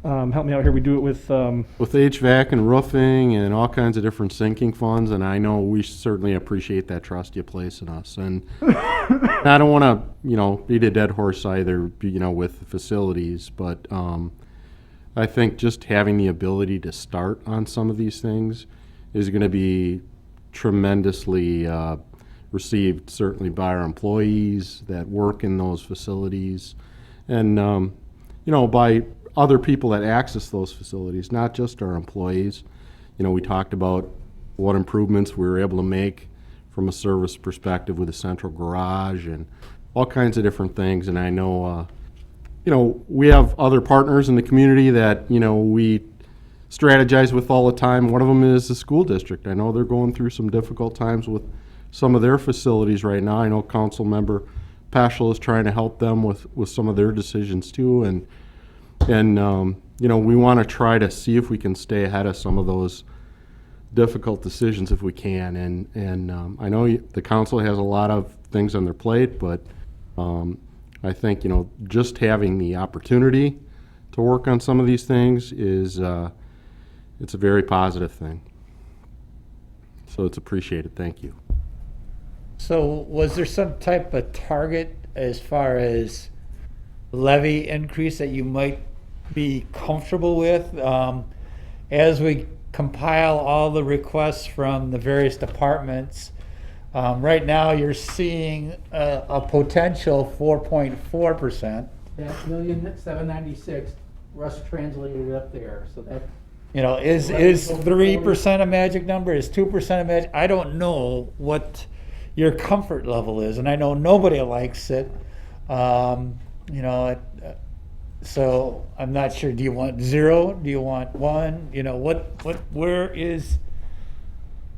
help me out here, we do it with HVAC and roofing and all kinds of different sinking funds, and I know we certainly appreciate that trust you place in us. And I don't want to, beat a dead horse either, with facilities, but I think just having the ability to start on some of these things is going to be tremendously received, certainly by our employees that work in those facilities, and by other people that access those facilities, not just our employees. We talked about what improvements we were able to make from a service perspective with a central garage and all kinds of different things. And I know, we have other partners in the community that, we strategize with all the time. One of them is the school district. I know they're going through some difficult times with some of their facilities right now. I know Council Member Paschal is trying to help them with some of their decisions too. And we want to try to see if we can stay ahead of some of those difficult decisions if we can. And I know the council has a lot of things on their plate, but I think, just having the opportunity to work on some of these things is, it's a very positive thing. So it's appreciated. Thank you. So was there some type of target as far as levy increase that you might be comfortable with as we compile all the requests from the various departments, right now you're seeing a potential 4.4%. That 1,796,000, Russ translated it up there, so that, Is 3% a magic number? Is 2% a magic? I don't know what your comfort level is, and I know nobody likes it. So I'm not sure. Do you want 0? Do you want 1?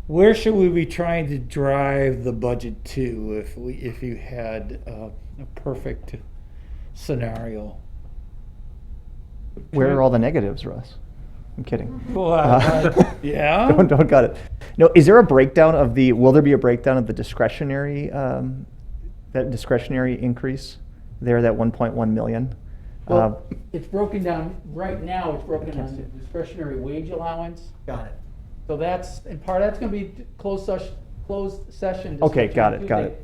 Where should we be trying to drive the budget to if you had a perfect scenario? Where are all the negatives, Russ? I'm kidding. Yeah. Don't got it. No, is there a breakdown of will there be a breakdown of the discretionary, that discretionary increase there, that 1.1 million? well, it's broken down, right now, it's broken down into discretionary wage allowance. Got it. So that's gonna be closed session. Okay, discussion got it. Tuesday.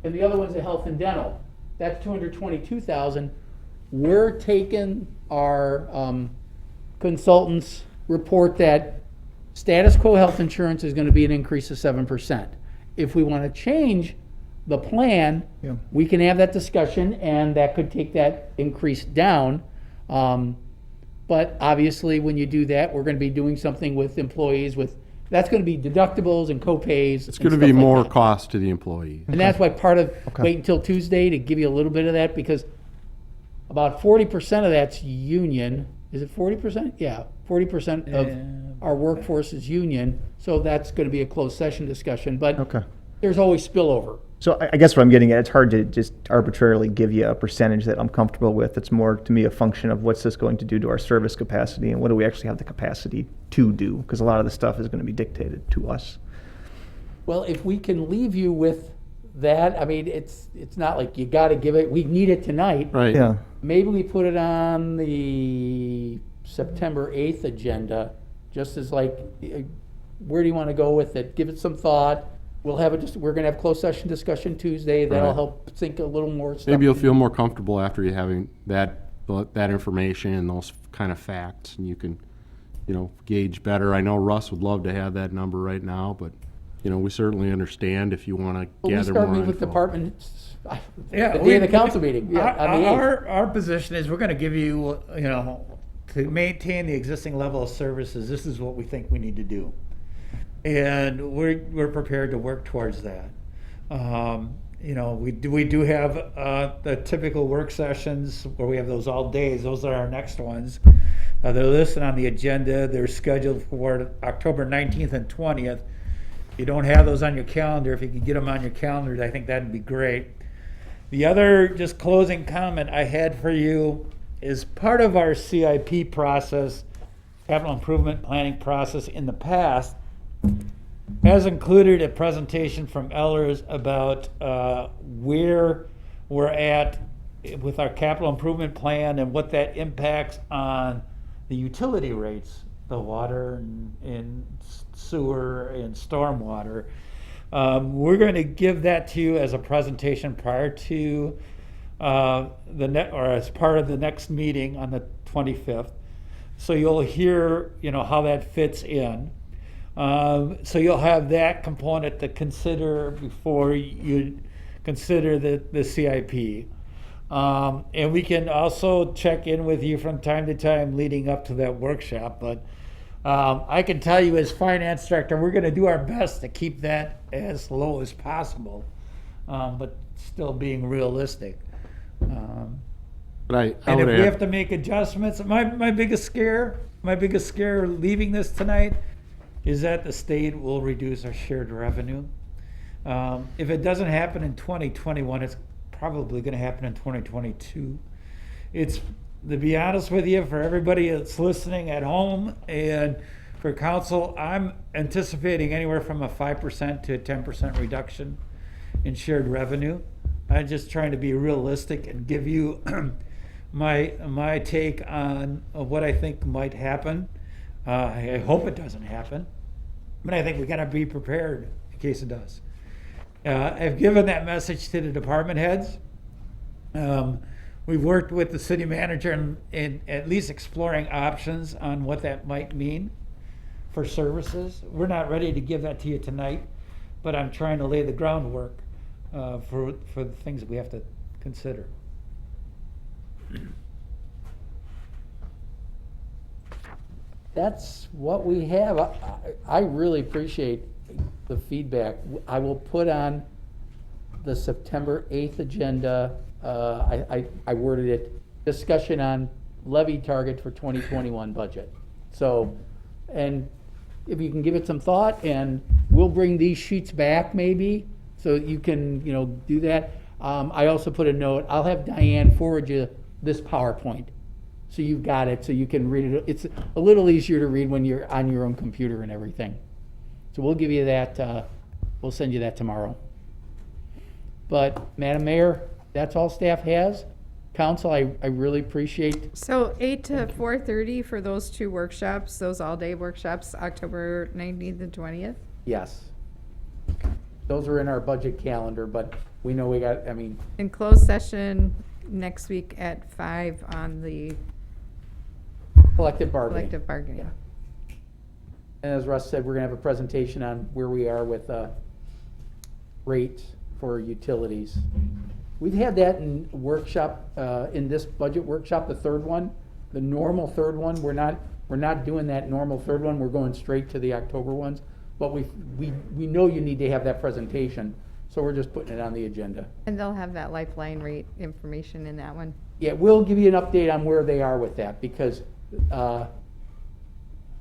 And the other one's the health and dental. That's 222,000. We're taking our consultants report that status quo health insurance is gonna be an increase of 7%. If we wanna change the plan, Yeah. we can have that discussion, and that could take that increase down. But obviously, when you do that, we're gonna be doing something with employees that's gonna be deductibles and co-pays. It's and going to be stuff like more that. cost to the employee. And that's why part of, Okay. wait until Tuesday to give you a little bit of that, because about 40% of that's union. Is it 40%? Yeah, 40% of our workforce is union, so that's gonna be a closed session discussion, but Okay. there's always spillover. So I guess what I'm getting at, it's hard to just arbitrarily give you a percentage that I'm comfortable with. It's more, to me, a function of what's this going to do to our service capacity, and what do we actually have the capacity to do? Because a lot of the stuff is going to be dictated to us. Well, if we can leave you with that, I mean, it's not like you gotta give it, we need it tonight. Right. Yeah. Maybe we put it on the September 8th agenda, just as like, where do you want to go with it? Give it some thought. We'll have we're gonna have closed session discussion Tuesday. That'll Right. help think a little more stuff. Maybe you'll feel more comfortable after you having that information and those kind of facts, and you can, gauge better. I know Russ would love to have that number right now, but, we certainly understand if you want to But we gather start more meeting with info. departments, Yeah, the day of the council meeting, yeah, on the 8th. Our position is we're going to give you, to maintain the existing level of services, this is what we think we need to do. And we're prepared to work towards that. We do have the typical work sessions where we have those all days. Those are our next ones. They're listed on the agenda. They're scheduled for October 19th and 20th. If you don't have those on your calendar, if you can get them on your calendar, I think that'd be great. The other just closing comment I had for you is part of our CIP process, capital improvement planning process in the past, has included a presentation from Ellers about where we're at with our capital improvement plan and what that impacts on the utility rates, the water and sewer and stormwater. We're going to give that to you as a presentation prior to as part of the next meeting on the 25th. So you'll hear, how that fits in. So you'll have that component to consider before you consider the CIP. And we can also check in with you from time to time leading up to that workshop. But I can tell you as finance director, we're going to do our best to keep that as low as possible, but still being realistic. But I And if would we add- have to make adjustments, my biggest scare leaving this tonight is that the state will reduce our shared revenue. If it doesn't happen in 2021, it's probably going to happen in 2022. It's, to be honest with you, for everybody that's listening at home and for council, I'm anticipating anywhere from a 5% to a 10% reduction in shared revenue. I'm just trying to be realistic and give you my take on what I think might happen. I hope it doesn't happen, but I think we got to be prepared in case it does. I've given that message to the department heads. We've worked with the city manager in at least exploring options on what that might mean for services. We're not ready to give that to you tonight, but I'm trying to lay the groundwork for the things that we have to consider. That's what we have. I really appreciate the feedback. I will put on the September 8th agenda, I worded it, discussion on levy target for 2021 budget. So, and if you can give it some thought, and we'll bring these sheets back maybe, so you can, do that. I also put a note, I'll have Diane forward you this PowerPoint. So you've got it, so you can read it. It's a little easier to read when you're on your own computer and everything. So we'll give you that, we'll send you that tomorrow. But Madam Mayor, that's all staff has. Council, I really appreciate, So 8 to 4:30 for those two workshops, those all-day workshops, October 19th and 20th? yes. Those are in our budget calendar, but we know we got, In closed session next week at 5 on the collective bargaining. collective bargaining. And as Russ said, we're gonna have a presentation on where we are with, rates for utilities. We've had that in workshop, in this budget workshop, the third one, the normal third one. We're not doing that normal third one. We're going straight to the October ones. But we know you need to have that presentation, so we're just putting it on the agenda. And they'll have that lifeline rate information in that one. Yeah, we'll give you an update on where they are with that, because,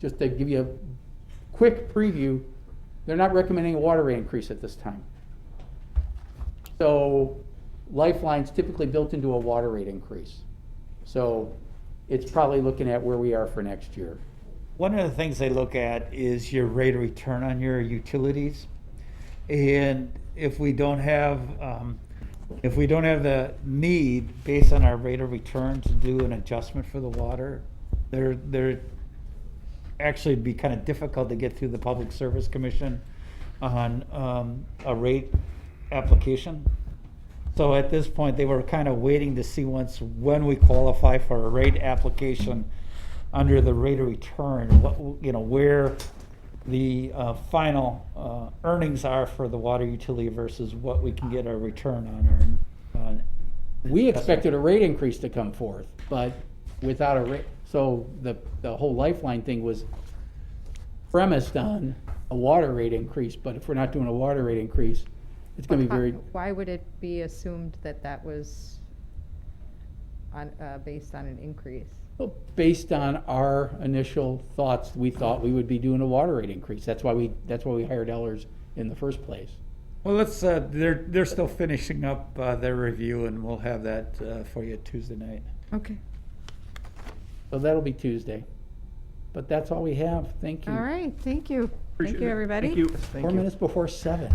just to give you a quick preview, they're not recommending a water rate increase at this time. So Lifeline's typically built into a water rate increase. So it's probably looking at where we are for next year. One of the things they look at is your rate of return on your utilities. And if we don't have the need based on our rate of return to do an adjustment for the water, they're actually be kind of difficult to get through the Public Service Commission on a rate application. So at this point, they were kind of waiting to see when we qualify for a rate application under the rate of return, where the final earnings are for the water utility versus what we can get a return on. We expected a rate increase to come forth, but without a rate, so the whole Lifeline thing was premised on a water rate increase, but if we're not doing a water rate increase, it's gonna be very, Why would it be assumed that that was based on an increase? well, based on our initial thoughts, we thought we would be doing a water rate increase. That's why we hired Ellers in the first place. Well, they're still finishing up their review, and we'll have that for you Tuesday night. Okay. So that'll be Tuesday. But that's all we have. Thank you. All right, thank you. Appreciate Thank you, it. everybody. Thank you. Thank 4 you. minutes before 7.